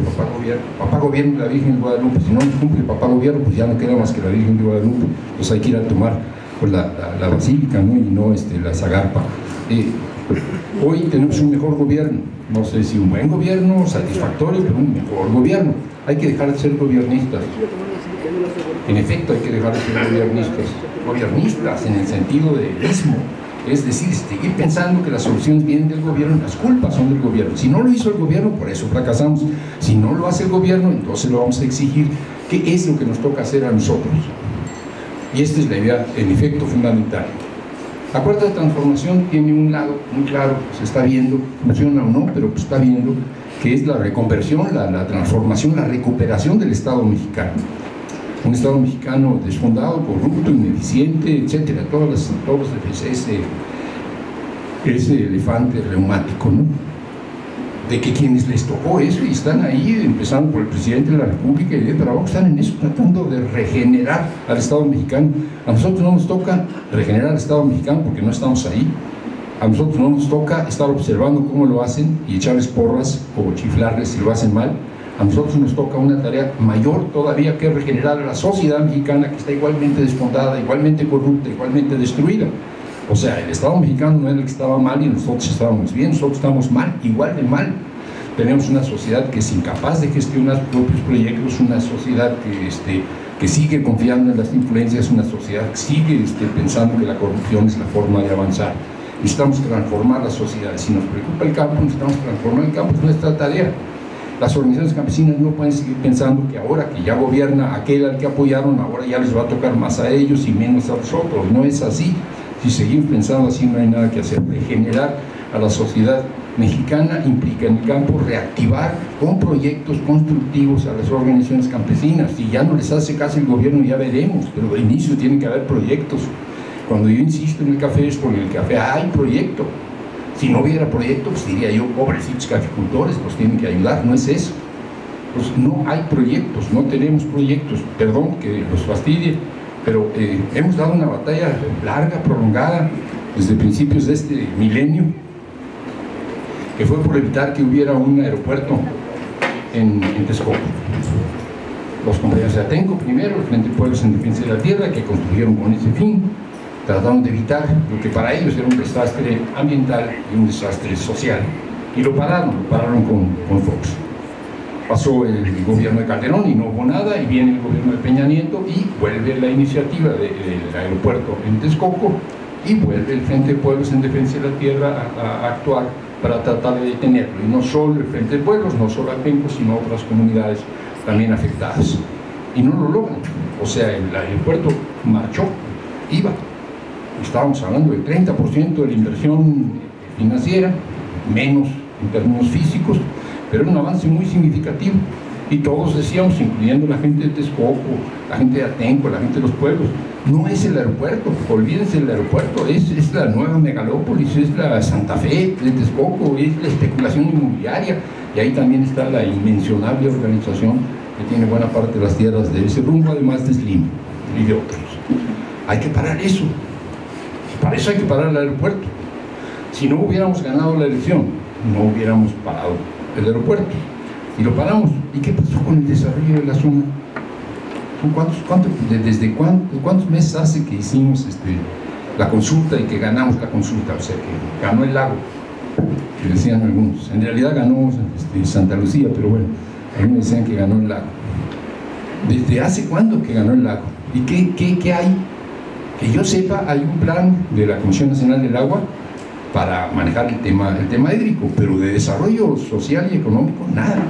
papá gobierno, la Virgen de Guadalupe. Si no nos cumple papá gobierno, pues ya no queda más que la Virgen de Guadalupe, pues hay que ir a tomar pues la basílica, ¿no?, y no la zagarpa. Hoy tenemos un mejor gobierno, no sé si un buen gobierno, satisfactorio, pero un mejor gobierno. Hay que dejar de ser gobiernistas. En efecto, hay que dejar de ser gobiernistas en el sentido de ismo, es decir, seguir pensando que las soluciones vienen del gobierno, las culpas son del gobierno. Si no lo hizo el gobierno, por eso fracasamos. Si no lo hace el gobierno, entonces lo vamos a exigir. ¿Qué es lo que nos toca hacer a nosotros? Y esta es la idea, en efecto, fundamental. La cuarta transformación tiene un lado muy claro, se está viendo, funciona o no, pero está viendo, que es la reconversión, la transformación, la recuperación del Estado mexicano. Un Estado mexicano desfondado, corrupto, ineficiente, etcétera, todos ese elefante reumático, ¿no?, de que quienes les tocó eso y están ahí, empezando por el presidente de la República y de trabajo, están en eso, tratando de regenerar al Estado mexicano. A nosotros no nos toca regenerar al Estado mexicano porque no estamos ahí. A nosotros no nos toca estar observando cómo lo hacen y echarles porras o chiflarles si lo hacen mal. A nosotros nos toca una tarea mayor todavía, que es regenerar a la sociedad mexicana, que está igualmente desfondada, igualmente corrupta, igualmente destruida. O sea, el Estado mexicano no era el que estaba mal y nosotros estábamos bien, nosotros estamos mal, igual de mal. Tenemos una sociedad que es incapaz de gestionar sus propios proyectos, una sociedad que sigue confiando en las influencias, una sociedad que sigue pensando que la corrupción es la forma de avanzar. Necesitamos transformar la sociedad. Si nos preocupa el campo, necesitamos transformar el campo, es nuestra tarea. Las organizaciones campesinas no pueden seguir pensando que ahora que ya gobierna aquel al que apoyaron, ahora ya les va a tocar más a ellos y menos a nosotros. No es así. Si seguimos pensando así, no hay nada que hacer. Regenerar a la sociedad mexicana implica en el campo reactivar con proyectos constructivos a las organizaciones campesinas. Si ya no les hace caso el gobierno, ya veremos, pero de inicio tienen que haber proyectos. Cuando yo insisto en el café, es porque en el café hay proyecto. Si no hubiera proyecto, pues diría yo, pobrecitos caficultores, los tienen que ayudar. No es eso. Pues no hay proyectos, no tenemos proyectos. Perdón que los fastidie, pero hemos dado una batalla larga, prolongada, desde principios de este milenio, que fue por evitar que hubiera un aeropuerto en Texcoco. Los compañeros de Atenco primero, el Frente de Pueblos en Defensa de la Tierra, que construyeron con ese fin, trataron de evitar lo que para ellos era un desastre ambiental y un desastre social. Y lo pararon con Fox. Pasó el gobierno de Calderón y no hubo nada, y viene el gobierno de Peña Nieto y vuelve la iniciativa del aeropuerto en Texcoco, y vuelve el Frente de Pueblos en Defensa de la Tierra a actuar para tratar de detenerlo. Y no solo el Frente de Pueblos, no solo Atenco, sino otras comunidades también afectadas. Y no lo logran. O sea, el aeropuerto marchó, iba, estábamos hablando del 30% de la inversión financiera, menos en términos físicos, pero era un avance muy significativo. Y todos decíamos, incluyendo la gente de Texcoco, la gente de Atenco, la gente de los pueblos, no es el aeropuerto, olvídense del aeropuerto, es la nueva megalópolis, es la Santa Fe de Texcoco, es la especulación inmobiliaria, y ahí también está la inmencionable organización que tiene buena parte de las tierras de ese rumbo, además de Slim y de otros. Hay que parar eso, para eso hay que parar el aeropuerto. Si no hubiéramos ganado la elección, no hubiéramos parado el aeropuerto, y lo paramos. ¿Y qué pasó con el desarrollo de la zona? ¿Desde cuántos meses hace que hicimos la consulta y que ganamos la consulta? O sea, que ganó el lago, que decían algunos. En realidad ganó Santa Lucía, pero bueno, algunos decían que ganó el lago. ¿Desde hace cuándo que ganó el lago? ¿Y qué hay? Que yo sepa, hay un plan de la Comisión Nacional del Agua para manejar el tema hídrico, pero de desarrollo social y económico, nada.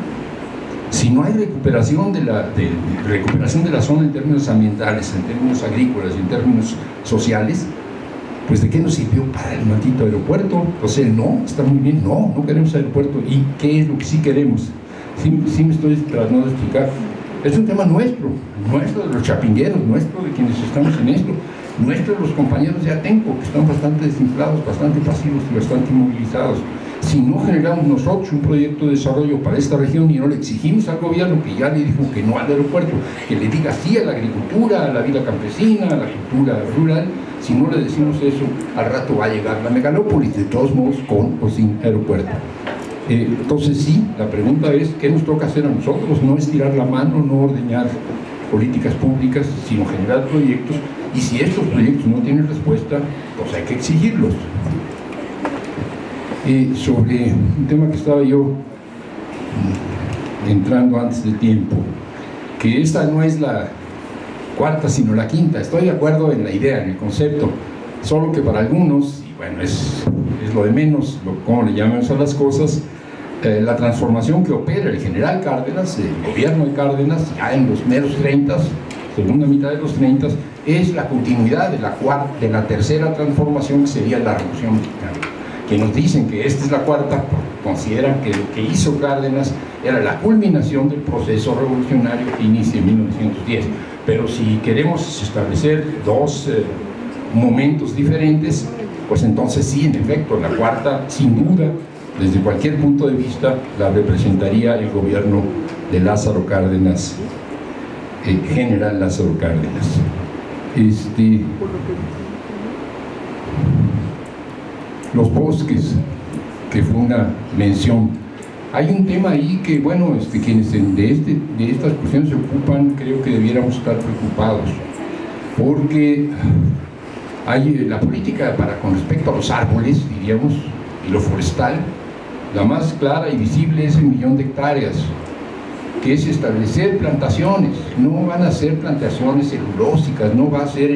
Si no hay recuperación de la zona en términos ambientales, en términos agrícolas y en términos sociales, pues ¿de qué nos sirvió para el maldito aeropuerto? O sea, no, está muy bien, no queremos aeropuerto. ¿Y qué es lo que sí queremos? Sí me estoy tratando de explicar. Es un tema nuestro de los chapingueros, nuestro de quienes estamos en esto, nuestro de los compañeros de Atenco, que están bastante desinflados, bastante pasivos y bastante inmovilizados. Si no generamos nosotros un proyecto de desarrollo para esta región y no le exigimos al gobierno, que ya le dijo que no al aeropuerto, que le diga sí a la agricultura, a la vida campesina, a la cultura rural, si no le decimos eso, al rato va a llegar la megalópolis, de todos modos, con o sin aeropuerto. Entonces sí, la pregunta es, ¿qué nos toca hacer a nosotros? No es tirar la mano, no ordeñar políticas públicas, sino generar proyectos, y si estos proyectos no tienen respuesta, pues hay que exigirlos. Sobre un tema que estaba yo entrando antes de tiempo, que esta no es la cuarta sino la quinta. Estoy de acuerdo en la idea, en el concepto, solo que para algunos, y bueno, es lo de menos, cómo le llamamos a las cosas, la transformación que opera el general Cárdenas, el gobierno de Cárdenas, ya en los meros 30, segunda mitad de los 30, es la continuidad de la tercera transformación, que sería la Revolución Mexicana. Que nos dicen que esta es la cuarta, consideran que lo que hizo Cárdenas era la culminación del proceso revolucionario que inicia en 1910. Pero si queremos establecer dos momentos diferentes, pues entonces sí, en efecto, la cuarta, sin duda, desde cualquier punto de vista, la representaría el gobierno de Lázaro Cárdenas, el general Lázaro Cárdenas. Los bosques, que fue una mención. Hay un tema ahí que, bueno, quienes de estas cuestiones se ocupan, creo que debiéramos estar preocupados, porque hay la política con respecto a los árboles, diríamos, y lo forestal, la más clara y visible es el 1.000.000 de hectáreas, que es establecer plantaciones. No van a ser plantaciones celulósicas, no va a ser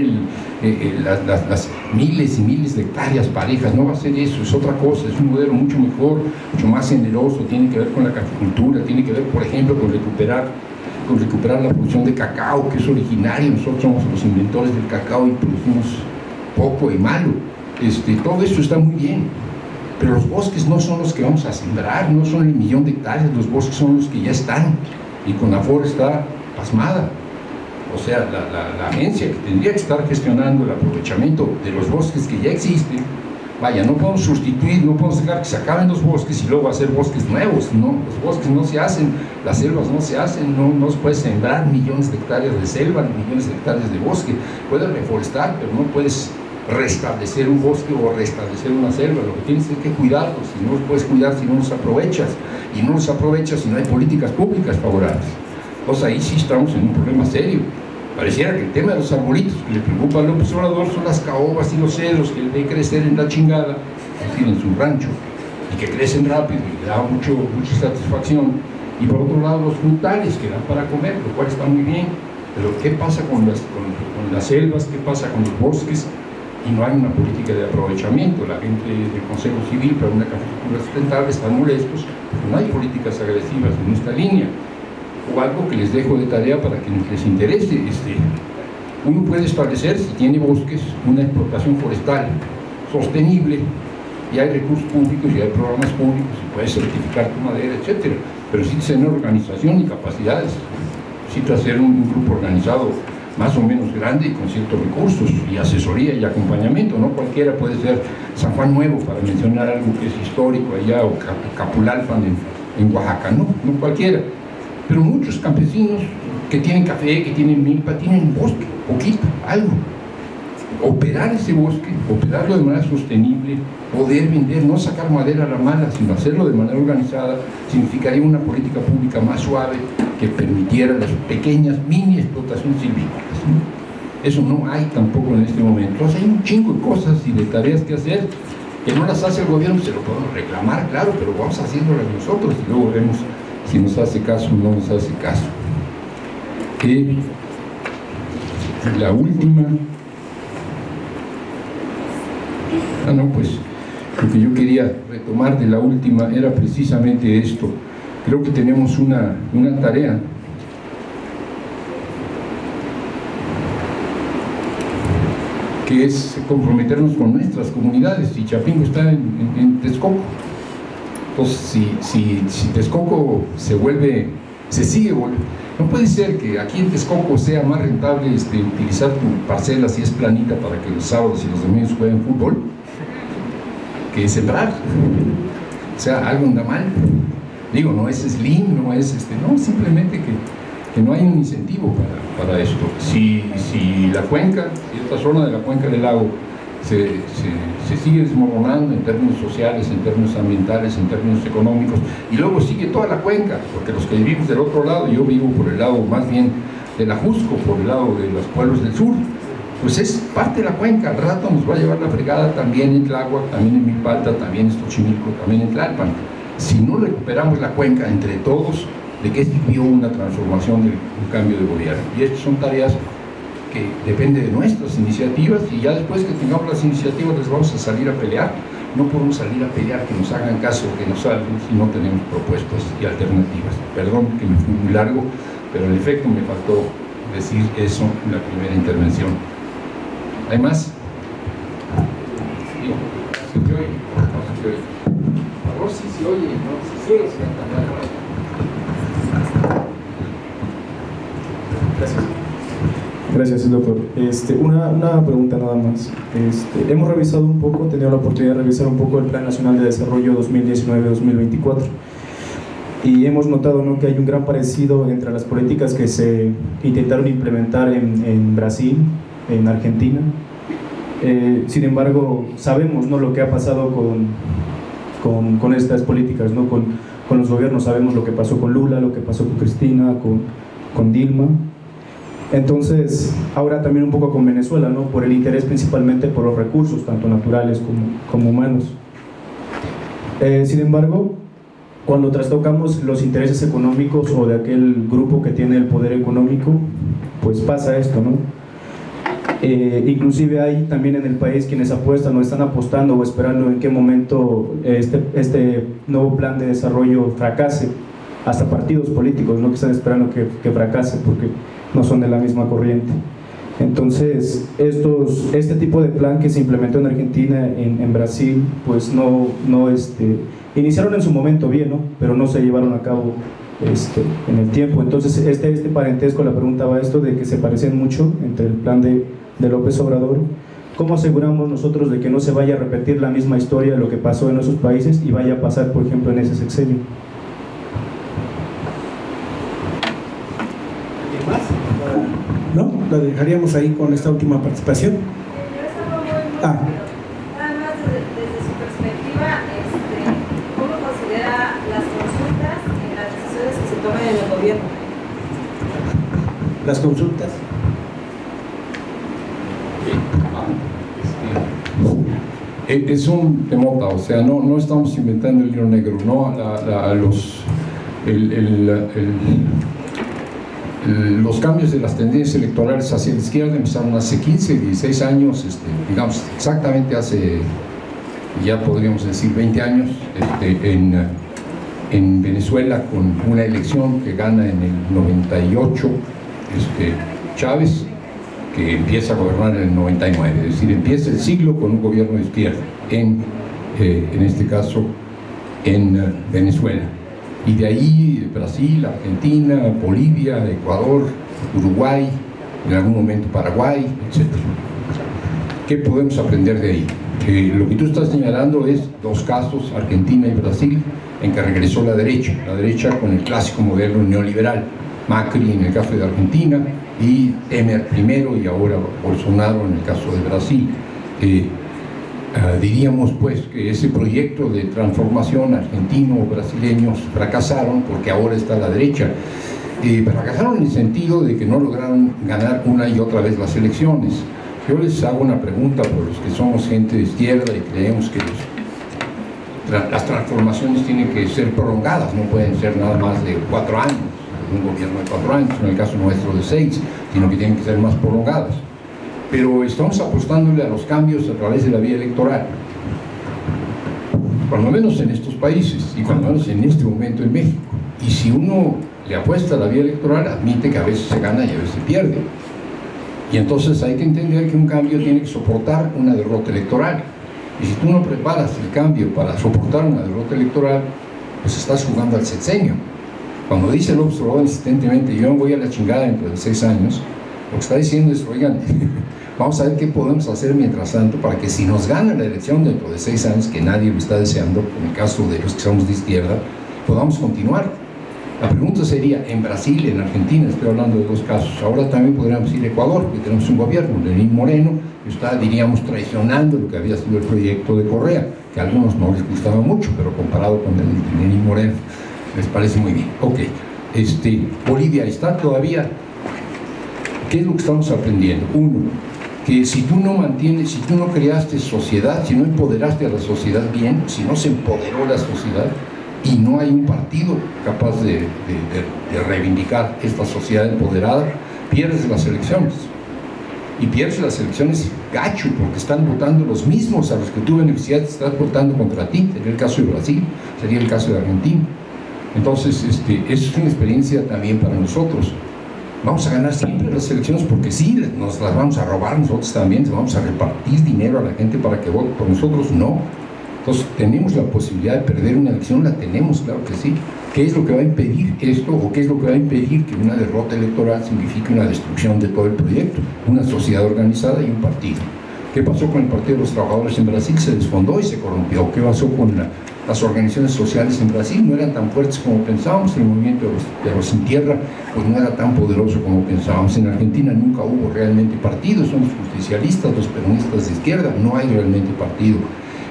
las miles y miles de hectáreas parejas, no va a ser eso, es otra cosa, es un modelo mucho mejor, mucho más generoso, tiene que ver con la caficultura, tiene que ver, por ejemplo, con recuperar la producción de cacao, que es originario. Nosotros somos los inventores del cacao y producimos poco y malo. Todo esto está muy bien, pero los bosques no son los que vamos a sembrar, no son el 1.000.000 de hectáreas, los bosques son los que ya están, y CONAFOR está pasmada. O sea, la agencia que tendría que estar gestionando el aprovechamiento de los bosques que ya existen, vaya, no podemos sustituir, no podemos dejar que se acaben los bosques y luego hacer bosques nuevos. No, los bosques no se hacen, las selvas no se hacen, no se puede sembrar millones de hectáreas de selva, ni millones de hectáreas de bosque. Puedes reforestar, pero no puedes restablecer un bosque o restablecer una selva. Lo que tienes es que cuidarlos, y no los puedes cuidar si no los aprovechas, y no los aprovechas si no hay políticas públicas favorables. Entonces ahí sí estamos en un problema serio. Pareciera que el tema de los arbolitos que le preocupa a López Obrador son las caobas y los cedros que le ven crecer en la chingada, es decir, en su rancho, y que crecen rápido y le da mucha satisfacción. Y por otro lado los frutales que dan para comer, lo cual está muy bien. Pero ¿qué pasa con las selvas? ¿Qué pasa con los bosques? Y no hay una política de aprovechamiento. La gente del Consejo Civil para una agricultura sustentable están molestos, porque no hay políticas agresivas en esta línea. O algo que les dejo de tarea para que les interese, Uno puede establecer, si tiene bosques, una explotación forestal sostenible, y hay recursos públicos y hay programas públicos, y puedes certificar tu madera, etc. Pero sí tener organización y capacidades, sí hacer un grupo organizado más o menos grande y con ciertos recursos y asesoría y acompañamiento. No cualquiera puede ser San Juan Nuevo, para mencionar algo que es histórico allá, o Capulalpan en Oaxaca, no cualquiera. Pero muchos campesinos que tienen café, que tienen milpa, tienen bosque, poquito, algo. Operar ese bosque, operarlo de manera sostenible, poder vender, no sacar madera a la mala, sino hacerlo de manera organizada, significaría una política pública más suave que permitiera las pequeñas mini explotaciones silvícolas, ¿no? Eso no hay tampoco en este momento. Entonces hay un chingo de cosas y de tareas que hacer, que no las hace el gobierno, se lo podemos reclamar, claro, pero vamos haciéndolas nosotros y luego vemos si nos hace caso o no nos hace caso. La última... pues lo que yo quería retomar de la última era precisamente esto. Creo que tenemos una tarea que es comprometernos con nuestras comunidades, y Chapingo está en Texcoco. Entonces, si Texcoco se sigue volviendo, no puede ser que aquí en Texcoco sea más rentable utilizar tu parcela si es planita para que los sábados y los domingos jueguen fútbol, que sembrar. O sea, algo anda mal. Digo, no es slim, no es no, simplemente que no hay un incentivo para esto. Si la cuenca, si esta zona de la cuenca del lago se sigue desmoronando en términos sociales, en términos ambientales, en términos económicos, y luego sigue toda la cuenca, porque los que vivimos del otro lado, yo vivo por el lado más bien de la Jusco, por el lado de los pueblos del sur, pues es parte de la cuenca. Al rato nos va a llevar la fregada también en Tláhuac, también en Milpalta, también en Xochimilco, también en Tlalpan. Si no recuperamos la cuenca entre todos, ¿de qué sirvió una transformación de un cambio de gobierno? Y estas son tareas que dependen de nuestras iniciativas, y ya después que tengamos las iniciativas les vamos a salir a pelear. No podemos salir a pelear que nos hagan caso, que nos salven, si no tenemos propuestas y alternativas. Perdón que me fui muy largo, pero en efecto me faltó decir eso en la primera intervención. ¿Hay más? Sí. ¿Se oye? No se oye. Por favor, sí se oye, no se oye. Gracias. Gracias, doctor. Una pregunta nada más. Hemos revisado un poco, tenido la oportunidad de revisar un poco el Plan Nacional de Desarrollo 2019-2024, y hemos notado, ¿no?, que hay un gran parecido entre las políticas que se intentaron implementar en Brasil, en Argentina. Sin embargo, sabemos, ¿no?, lo que ha pasado con estas políticas, ¿no?, con los gobiernos. Sabemos lo que pasó con Lula, lo que pasó con Cristina, con Dilma. Entonces, ahora también un poco con Venezuela, ¿no?, por el interés principalmente por los recursos, tanto naturales como humanos. Sin embargo, cuando trastocamos los intereses económicos o de aquel grupo que tiene el poder económico, pues pasa esto, ¿no? Inclusive hay también en el país quienes apuestan o están apostando o esperando en qué momento este nuevo plan de desarrollo fracase. Hasta partidos políticos, ¿no?, que están esperando que fracase porque no son de la misma corriente. Entonces, este tipo de plan que se implementó en Argentina, en Brasil, pues iniciaron en su momento bien, ¿no?, pero no se llevaron a cabo en el tiempo. Entonces, este parentesco, la pregunta va a esto de que se parecen mucho entre el plan de López Obrador. ¿Cómo aseguramos nosotros de que no se vaya a repetir la misma historia de lo que pasó en esos países y vaya a pasar, por ejemplo, en ese sexenio? ¿No? La dejaríamos ahí con esta última participación. Nada más desde su perspectiva, ¿cómo considera las consultas en las decisiones que se toman en el gobierno? Las consultas. Es un temota, o sea, no estamos inventando el hilo negro, ¿no? Los cambios de las tendencias electorales hacia la izquierda empezaron hace 15, 16 años, digamos exactamente hace, ya podríamos decir 20 años, en Venezuela, con una elección que gana en el 98 Chávez, que empieza a gobernar en el 99, es decir, empieza el siglo con un gobierno de izquierda, en este caso en Venezuela. Y de ahí Brasil, Argentina, Bolivia, Ecuador, Uruguay, en algún momento Paraguay, etc. ¿Qué podemos aprender de ahí? Lo que tú estás señalando es dos casos, Argentina y Brasil, en que regresó la derecha con el clásico modelo neoliberal, Macri en el caso de Argentina y Temer primero y ahora Bolsonaro en el caso de Brasil. Diríamos pues que ese proyecto de transformación argentino-brasileños fracasaron porque ahora está la derecha. Fracasaron en el sentido de que no lograron ganar una y otra vez las elecciones. Yo les hago una pregunta por los que somos gente de izquierda y creemos que las transformaciones tienen que ser prolongadas, no pueden ser nada más de 4 años, un gobierno de 4 años, en el caso nuestro de 6, sino que tienen que ser más prolongadas. Pero estamos apostándole a los cambios a través de la vía electoral, cuando menos en estos países y cuando menos en este momento en México. Y si uno le apuesta a la vía electoral, admite que a veces se gana y a veces se pierde. Y entonces hay que entender que un cambio tiene que soportar una derrota electoral. Y si tú no preparas el cambio para soportar una derrota electoral, pues estás jugando al sexenio. Cuando dice López Obrador insistentemente, yo me voy a la chingada dentro de 6 años, lo que está diciendo es, oigan, vamos a ver qué podemos hacer mientras tanto para que si nos gana la elección dentro de 6 años, que nadie lo está deseando, en el caso de los que somos de izquierda, podamos continuar. La pregunta sería, en Brasil, en Argentina, estoy hablando de 2 casos, ahora también podríamos ir a Ecuador, porque tenemos un gobierno, Lenín Moreno, que está, diríamos, traicionando lo que había sido el proyecto de Correa, que a algunos no les gustaba mucho, pero comparado con el de Lenín Moreno, les parece muy bien. Ok, Bolivia está todavía. ¿Qué es lo que estamos aprendiendo? Uno, que si tú no mantienes, si tú no creaste sociedad, si no empoderaste a la sociedad bien, si no se empoderó la sociedad, y no hay un partido capaz de reivindicar esta sociedad empoderada, pierdes las elecciones. Y pierdes las elecciones gacho, porque están votando los mismos a los que tú beneficiaste, estás votando contra ti. Sería el caso de Brasil, sería el caso de Argentina. Entonces, es una experiencia también para nosotros. Vamos a ganar siempre las elecciones porque sí, nos las vamos a robar nosotros también, vamos a repartir dinero a la gente para que vote por nosotros, no. Entonces, ¿tenemos la posibilidad de perder una elección? La tenemos, claro que sí. ¿Qué es lo que va a impedir esto o qué es lo que va a impedir que una derrota electoral signifique una destrucción de todo el proyecto? Una sociedad organizada y un partido. ¿Qué pasó con el Partido de los Trabajadores en Brasil? Se desfondó y se corrompió. ¿Qué pasó con las organizaciones sociales en Brasil? No eran tan fuertes como pensábamos. El movimiento de los sin tierra pues no era tan poderoso como pensábamos. En Argentina nunca hubo realmente partido. Son los justicialistas, los peronistas de izquierda. No hay realmente partido.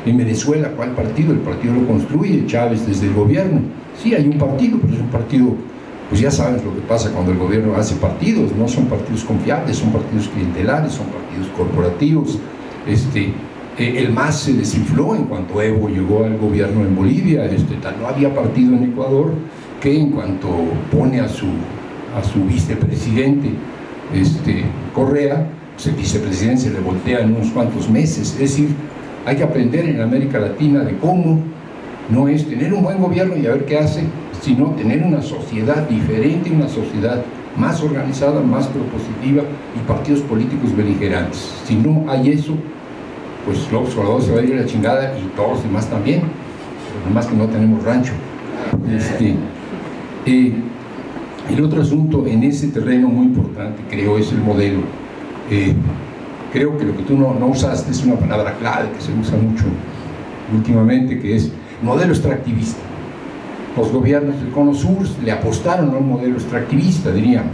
En Venezuela, ¿cuál partido? El partido lo construye Chávez desde el gobierno. Sí, hay un partido, pero es un partido, pues ya sabes lo que pasa cuando el gobierno hace partidos, no son partidos confiables, son partidos clientelares, son partidos corporativos. El MAS se desinfló en cuanto Evo llegó al gobierno en Bolivia. No había partido en Ecuador que en cuanto pone a su vicepresidente Correa, pues el vicepresidente se le voltea en unos cuantos meses. Es decir, hay que aprender en América Latina de cómo no es tener un buen gobierno y a ver qué hace, sino tener una sociedad diferente, una sociedad más organizada, más propositiva y partidos políticos beligerantes. Si no hay eso, pues López Obrador se va a ir a la chingada y todos los demás también, pero nomás que no tenemos rancho. El otro asunto en ese terreno muy importante, creo, es el modelo. Creo que lo que tú no usaste es una palabra clave que se usa mucho últimamente, que es modelo extractivista. Los gobiernos del Cono Sur le apostaron a un modelo extractivista, diríamos.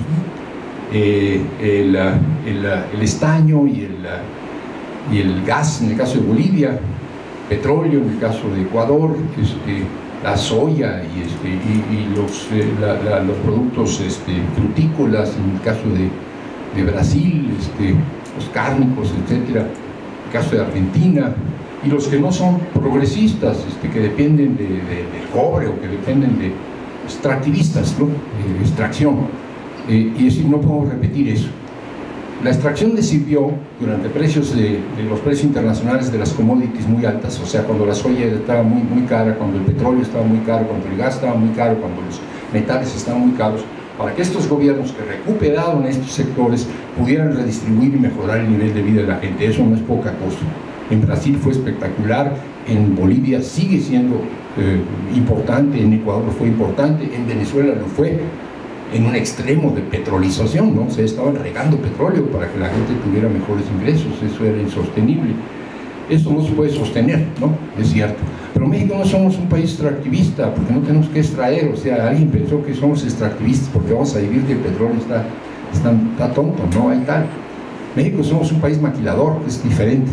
El estaño y el gas en el caso de Bolivia, petróleo en el caso de Ecuador, la soya y los productos frutícolas en el caso de Brasil, los cárnicos, etcétera, en el caso de Argentina, y los que no son progresistas, que dependen del cobre o que dependen de extractivistas, ¿no? Extracción. Y es decir, no podemos repetir eso. La extracción le sirvió durante los precios internacionales de las commodities muy altas, o sea, cuando la soya estaba muy cara, cuando el petróleo estaba muy caro, cuando el gas estaba muy caro, cuando los metales estaban muy caros, para que estos gobiernos que recuperaron estos sectores pudieran redistribuir y mejorar el nivel de vida de la gente. Eso no es poca cosa. En Brasil fue espectacular, en Bolivia sigue siendo importante, en Ecuador fue importante, en Venezuela lo fue, en un extremo de petrolización, ¿no? Se estaban regando petróleo para que la gente tuviera mejores ingresos, eso era insostenible. Eso no se puede sostener, ¿no? Es cierto. Pero México no somos un país extractivista, porque no tenemos que extraer, o sea, alguien pensó que somos extractivistas porque vamos a vivir del petróleo, está tonto, no hay tal. México somos un país maquilador, es diferente.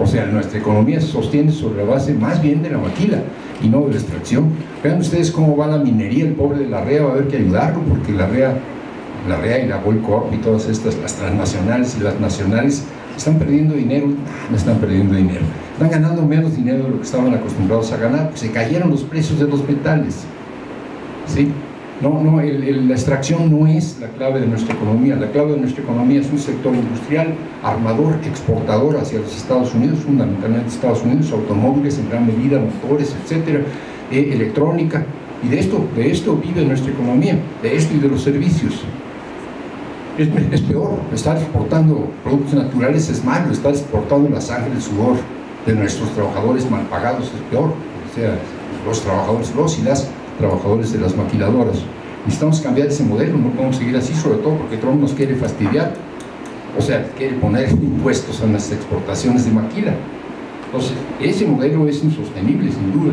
O sea, nuestra economía se sostiene sobre la base más bien de la maquila y no de la extracción. Vean ustedes cómo va la minería, el pobre de la REA va a haber que ayudarlo, porque la REA y la Goldcorp y todas estas, las transnacionales y las nacionales, están perdiendo dinero. No están perdiendo dinero, están ganando menos dinero de lo que estaban acostumbrados a ganar, porque se cayeron los precios de los metales, ¿sí? La extracción no es la clave de nuestra economía. La clave de nuestra economía es un sector industrial, armador, exportador hacia los Estados Unidos, fundamentalmente Estados Unidos, automóviles en gran medida, motores, etcétera, electrónica, y de esto vive nuestra economía, de esto y de los servicios. Es peor, estar exportando productos naturales es malo, estar exportando la sangre, el sudor de nuestros trabajadores mal pagados es peor, o sea, los trabajadores, los y las trabajadores de las maquiladoras. Necesitamos cambiar ese modelo, no podemos seguir así, sobre todo porque Trump nos quiere fastidiar, o sea, quiere poner impuestos a las exportaciones de maquila. Entonces, ese modelo es insostenible, sin duda,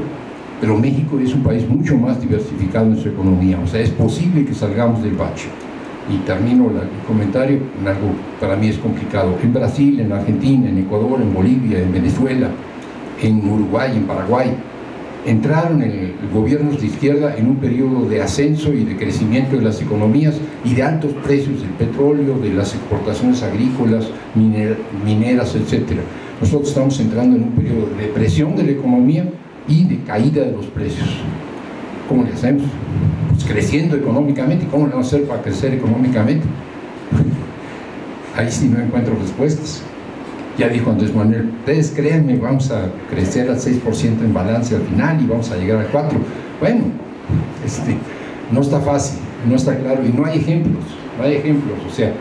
pero México es un país mucho más diversificado en su economía, o sea, es posible que salgamos del bache. Y termino el comentario en algo para mí es complicado. En Brasil, en Argentina, en Ecuador, en Bolivia, en Venezuela, en Uruguay, en Paraguay, entraron gobiernos de izquierda en un periodo de ascenso y de crecimiento de las economías y de altos precios del petróleo, de las exportaciones agrícolas, mineras, etc. Nosotros estamos entrando en un periodo de depresión de la economía y de caída de los precios. ¿Cómo le hacemos? Pues creciendo económicamente. ¿Cómo le vamos a hacer para crecer económicamente? Ahí sí no encuentro respuestas. Ya dijo Andrés Manuel, ustedes créanme, vamos a crecer al 6% en balance al final y vamos a llegar al 4%. Bueno, no está fácil, no está claro y no hay ejemplos, o sea,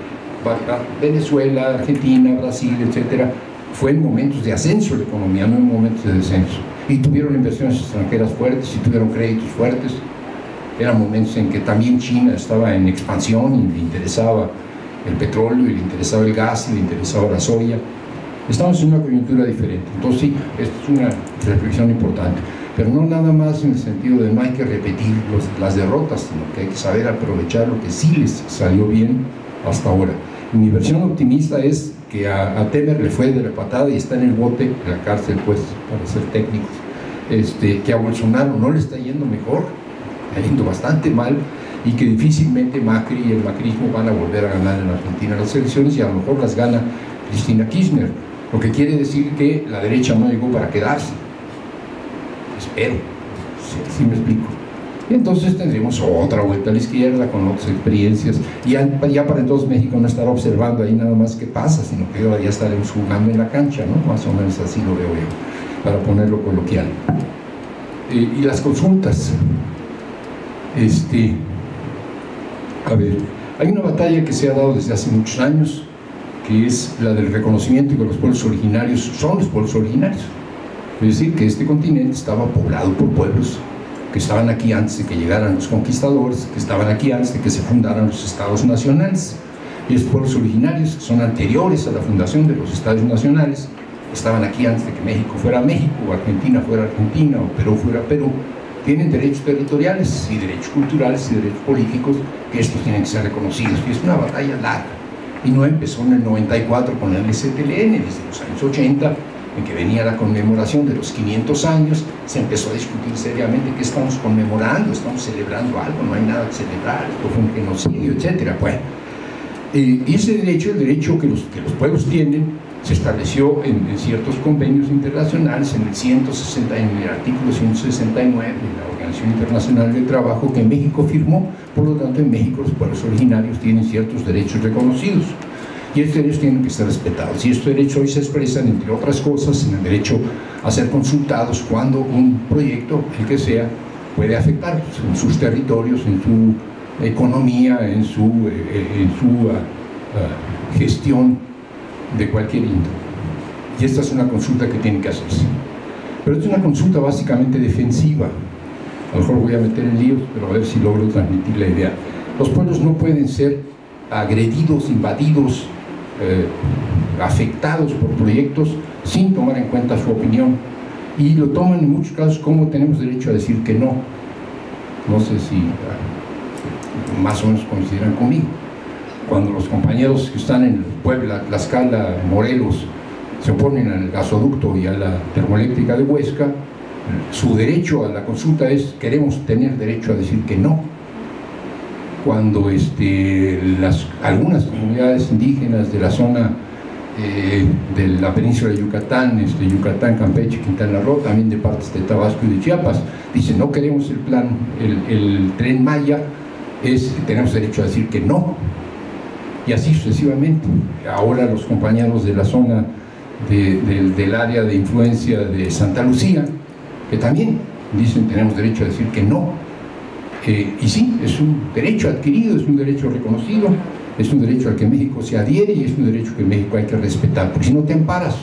Venezuela, Argentina, Brasil, etcétera, fue en momentos de ascenso la economía, no en momentos de descenso, y tuvieron inversiones extranjeras fuertes y tuvieron créditos fuertes. Eran momentos en que también China estaba en expansión y le interesaba el petróleo, y le interesaba el gas, y le interesaba la soya. Estamos en una coyuntura diferente. Entonces sí, esta es una reflexión importante, pero no nada más en el sentido de no hay que repetir las derrotas, sino que hay que saber aprovechar lo que sí les salió bien hasta ahora. Mi versión optimista es que a Temer le fue de la patada y está en el bote, en la cárcel, pues, para ser técnicos. Que a Bolsonaro no le está yendo mejor, está yendo bastante mal, y que difícilmente Macri y el macrismo van a volver a ganar en Argentina las elecciones, y a lo mejor las gana Cristina Kirchner, lo que quiere decir que la derecha no llegó para quedarse. Espero, si me explico. Y entonces tendremos otra vuelta a la izquierda con otras experiencias, y ya para entonces México no estará observando ahí nada más qué pasa, sino que ya estaremos jugando en la cancha, ¿no? Más o menos así lo veo yo, para ponerlo coloquial. Y las consultas, a ver, hay una batalla que se ha dado desde hace muchos años, que es la del reconocimiento que los pueblos originarios son los pueblos originarios. Es decir, que este continente estaba poblado por pueblos que estaban aquí antes de que llegaran los conquistadores, que estaban aquí antes de que se fundaran los estados nacionales. Y estos pueblos originarios, que son anteriores a la fundación de los estados nacionales, estaban aquí antes de que México fuera México, o Argentina fuera Argentina, o Perú fuera Perú, tienen derechos territoriales y derechos culturales y derechos políticos, que estos tienen que ser reconocidos. Y es una batalla larga, y no empezó en el 94 con el STLN, desde los años 80, en que venía la conmemoración de los 500 años, se empezó a discutir seriamente qué estamos conmemorando, estamos celebrando algo, no hay nada que celebrar, esto fue un genocidio, etc. Bueno, y ese derecho, el derecho que los pueblos tienen, se estableció en ciertos convenios internacionales, en el artículo 169 de la Organización Internacional del Trabajo, que México firmó. Por lo tanto, en México los pueblos originarios tienen ciertos derechos reconocidos, y estos derechos tienen que ser respetados, y estos derechos hoy se expresan, entre otras cosas, en el derecho a ser consultados cuando un proyecto, el que sea, puede afectar en sus territorios, en economía, en su gestión de cualquier índole. Y esta es una consulta que tiene que hacerse. Pero es una consulta básicamente defensiva. A lo mejor voy a meter en líos, pero a ver si logro transmitir la idea. Los pueblos no pueden ser agredidos, invadidos, afectados por proyectos sin tomar en cuenta su opinión, y lo toman en muchos casos como tenemos derecho a decir que no. No sé si más o menos coincidirán conmigo. Cuando los compañeros que están en Puebla, Tlaxcala, Morelos se oponen al gasoducto y a la termoeléctrica de Huesca, su derecho a la consulta es: queremos tener derecho a decir que no. Cuando algunas comunidades indígenas de la zona de la península de Yucatán, Yucatán, Campeche, Quintana Roo, también de partes de Tabasco y de Chiapas, dicen: no queremos el plan, el Tren Maya, tenemos derecho a decir que no. Y así sucesivamente. Ahora los compañeros de la zona del área de influencia de Santa Lucía, que también dicen: tenemos derecho a decir que no. Y sí, es un derecho adquirido, es un derecho reconocido, es un derecho al que México se adhiere, y es un derecho que México hay que respetar, porque si no te amparas,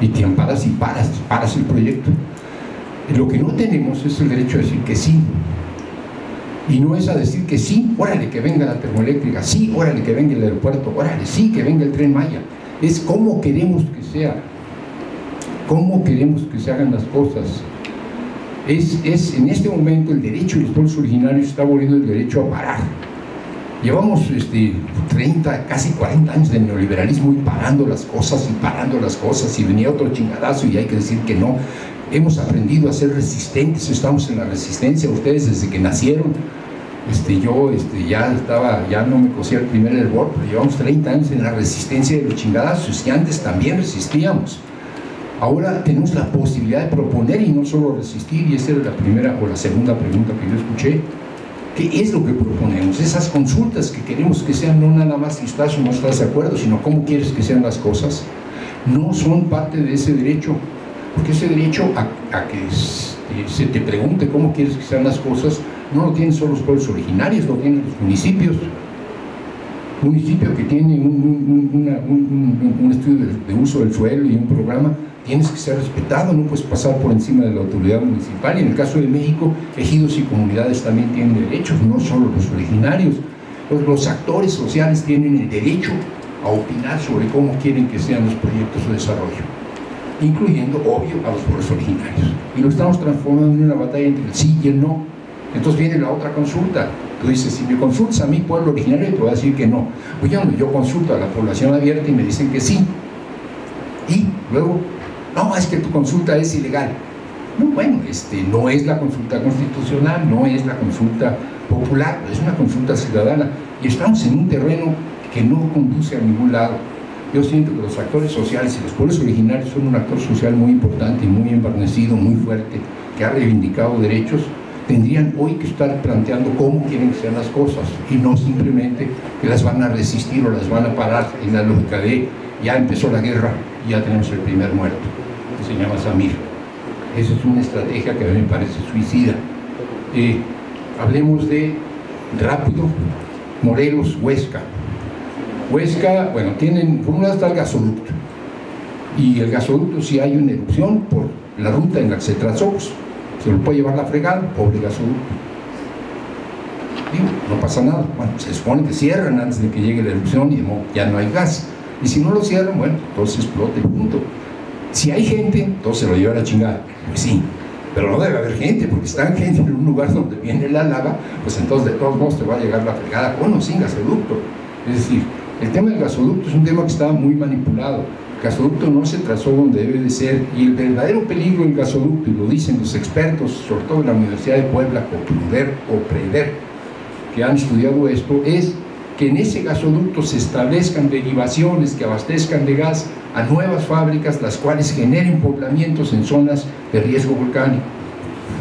y te amparas y paras el proyecto. Lo que no tenemos es el derecho a decir que sí, y no es a decir que sí, órale que venga la termoeléctrica, sí, órale que venga el aeropuerto, órale, sí, que venga el Tren Maya. Es cómo queremos que sea, cómo queremos que se hagan las cosas. En este momento el derecho de los pueblos originarios está volviendo el derecho a parar. Llevamos 30, casi 40 años de neoliberalismo y parando las cosas, y venía otro chingadazo y hay que decir que no. Hemos aprendido a ser resistentes, estamos en la resistencia, ustedes desde que nacieron. Yo ya no me cosía el primer hervor, pero llevamos 30 años en la resistencia de los chingadazos, y antes también resistíamos. Ahora tenemos la posibilidad de proponer y no solo resistir, y esa era la primera o la segunda pregunta que yo escuché. ¿Qué es lo que proponemos? Esas consultas que queremos que sean no nada más si estás o no estás de acuerdo, sino cómo quieres que sean las cosas, no son parte de ese derecho, porque ese derecho a que se te pregunte cómo quieres que sean las cosas, no lo tienen solo los pueblos originarios, lo tienen los municipios. Un municipio que tiene un estudio de uso del suelo y un programa, tienes que ser respetado, no puedes pasar por encima de la autoridad municipal. Y en el caso de México, ejidos y comunidades también tienen derechos, no solo los originarios. Los actores sociales tienen el derecho a opinar sobre cómo quieren que sean los proyectos de desarrollo, incluyendo, obvio, a los pueblos originarios. Y lo estamos transformando en una batalla entre el sí y el no. Entonces viene la otra consulta. Tú dices: si me consultas a mi pueblo originario, te voy a decir que no. Pues yo consulto a la población abierta y me dicen que sí. Y luego: no, es que tu consulta es ilegal. No, bueno, no es la consulta constitucional, no es la consulta popular, es una consulta ciudadana. Y estamos en un terreno que no conduce a ningún lado. Yo siento que los actores sociales y los pueblos originarios son un actor social muy importante y muy embarnecido, muy fuerte, que ha reivindicado derechos. Tendrían hoy que estar planteando cómo quieren que sean las cosas, y no simplemente que las van a resistir o las van a parar en la lógica de: ya empezó la guerra y ya tenemos el primer muerto, que se llama Samir. Esa es una estrategia que a mí me parece suicida. Hablemos rápido, Morelos, Huesca. Huesca, bueno, por un lado está el gasoducto, y el gasoducto, si hay una erupción por la ruta en la que se trazó, pues, se lo puede llevar la fregada, pobre gasoducto. Digo, no pasa nada. Bueno, se supone que cierran antes de que llegue la erupción y ya no hay gas. Y si no lo cierran, bueno, entonces explota y punto. Si hay gente, entonces se lo lleva a la chingada. Pues sí, pero no debe haber gente, porque si está gente en un lugar donde viene la lava, pues entonces de todos modos te va a llegar la fregada con o sin gasoducto. Es decir, el tema del gasoducto es un tema que está muy manipulado. El gasoducto no se trazó donde debe de ser, y el verdadero peligro del gasoducto, y lo dicen los expertos, sobre todo en la Universidad de Puebla, Copreder, que han estudiado esto, es que en ese gasoducto se establezcan derivaciones que abastezcan de gas a nuevas fábricas, las cuales generen poblamientos en zonas de riesgo volcánico.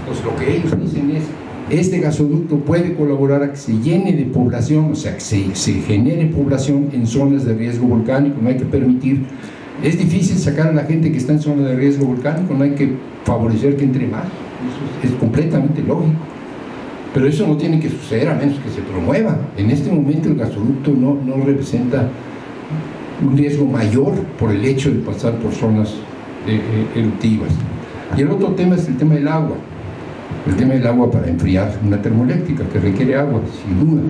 Entonces lo que ellos dicen es: este gasoducto puede colaborar a que se llene de población, o sea, que se genere población en zonas de riesgo volcánico. No hay que permitir, es difícil sacar a la gente que está en zona de riesgo volcánico, no hay que favorecer que entre más, eso es completamente lógico. Pero eso no tiene que suceder a menos que se promueva. En este momento el gasoducto no representa un riesgo mayor por el hecho de pasar por zonas eruptivas. Y el otro tema es el tema del agua. El tema del agua para enfriar una termoeléctrica que requiere agua, sin duda.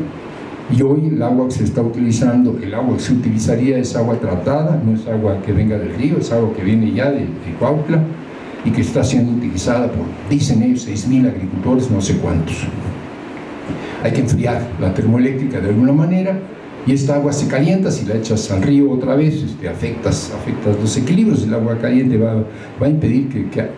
Y hoy el agua que se está utilizando, el agua que se utilizaría es agua tratada, no es agua que venga del río, es agua que viene ya de Cuautla y que está siendo utilizada por, dicen ellos, 6.000 agricultores, no sé cuántos. Hay que enfriar la termoeléctrica de alguna manera y esta agua se calienta. Si la echas al río otra vez, afectas los equilibrios. El agua caliente va a impedir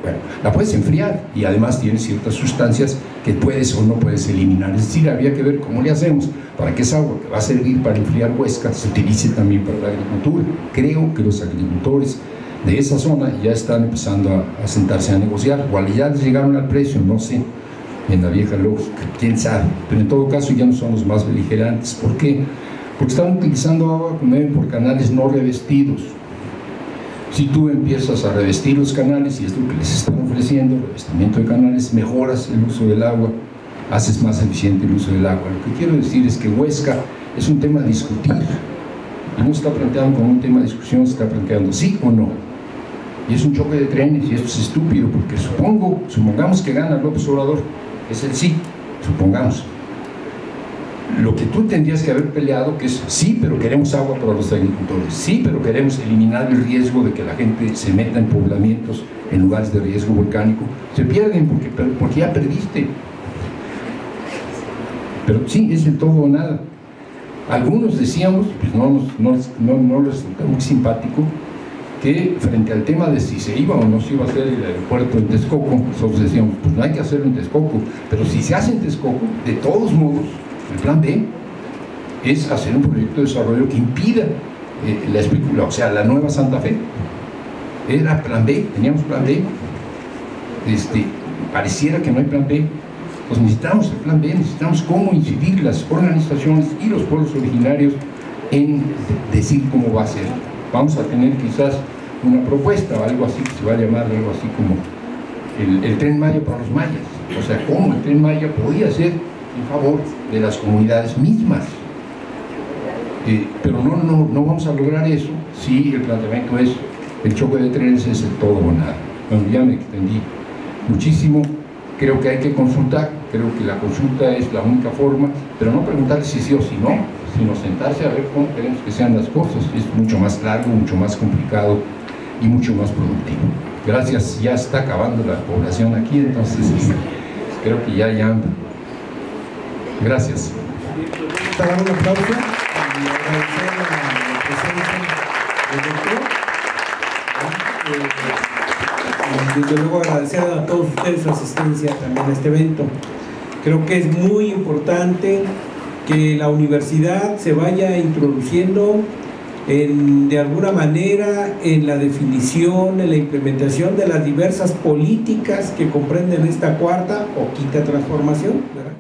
bueno, la puedes enfriar y además tiene ciertas sustancias que puedes o no puedes eliminar. Es decir, habría que ver cómo le hacemos para que esa agua que va a servir para enfriar Huesca se utilice también para la agricultura. Creo que los agricultores de esa zona ya están empezando a sentarse a negociar, o ya les llegaron al precio, no sé, en la vieja lógica, quién sabe, pero en todo caso ya no son los más beligerantes. ¿Por qué? Porque están utilizando agua por canales no revestidos. Si tú empiezas a revestir los canales, y es lo que les están ofreciendo, el revestimiento de canales, mejoras el uso del agua, haces más eficiente el uso del agua. Lo que quiero decir es que Huesca es un tema a discutir, y no se está planteando como un tema de discusión, se está planteando sí o no. Y es un choque de trenes, y esto es estúpido, porque supongamos que gana López Obrador, es el sí, supongamos. Lo que tú tendrías que haber peleado, que es sí, pero queremos agua para los agricultores, sí, pero queremos eliminar el riesgo de que la gente se meta en poblamientos en lugares de riesgo volcánico, se pierden porque ya perdiste. Pero sí, es el todo o nada. Algunos decíamos, pues no les resulta muy simpático, que frente al tema de si se iba o no se iba a hacer el aeropuerto en Texcoco, nosotros decíamos, pues no hay que hacerlo en Texcoco, pero si se hace en Texcoco, de todos modos, el plan B es hacer un proyecto de desarrollo que impida la especulación, o sea, la nueva Santa Fe. Era plan B, teníamos plan B. Pareciera que no hay plan B. Pues necesitamos el plan B, necesitamos cómo incidir las organizaciones y los pueblos originarios en decir cómo va a ser. Vamos a tener quizás una propuesta o algo así que se va a llamar algo así como el Tren Maya para los mayas. O sea, cómo el Tren Maya podía ser en favor de las comunidades mismas. Pero no vamos a lograr eso si el planteamiento es el choque de trenes es el todo o nada. Bueno, ya me extendí muchísimo. Creo que hay que consultar, creo que la consulta es la única forma, pero no preguntar si sí o si no, sino sentarse a ver cómo queremos que sean las cosas. Es mucho más largo, mucho más complicado y mucho más productivo. Gracias, ya está acabando la población aquí, entonces creo que ya. Gracias. Para dar un aplauso y agradecer la presencia del doctor. Desde luego agradecer a todos ustedes su asistencia también a este evento. Creo que es muy importante que la universidad se vaya introduciendo de alguna manera en la definición, en la implementación de las diversas políticas que comprenden esta cuarta o quinta transformación, ¿verdad?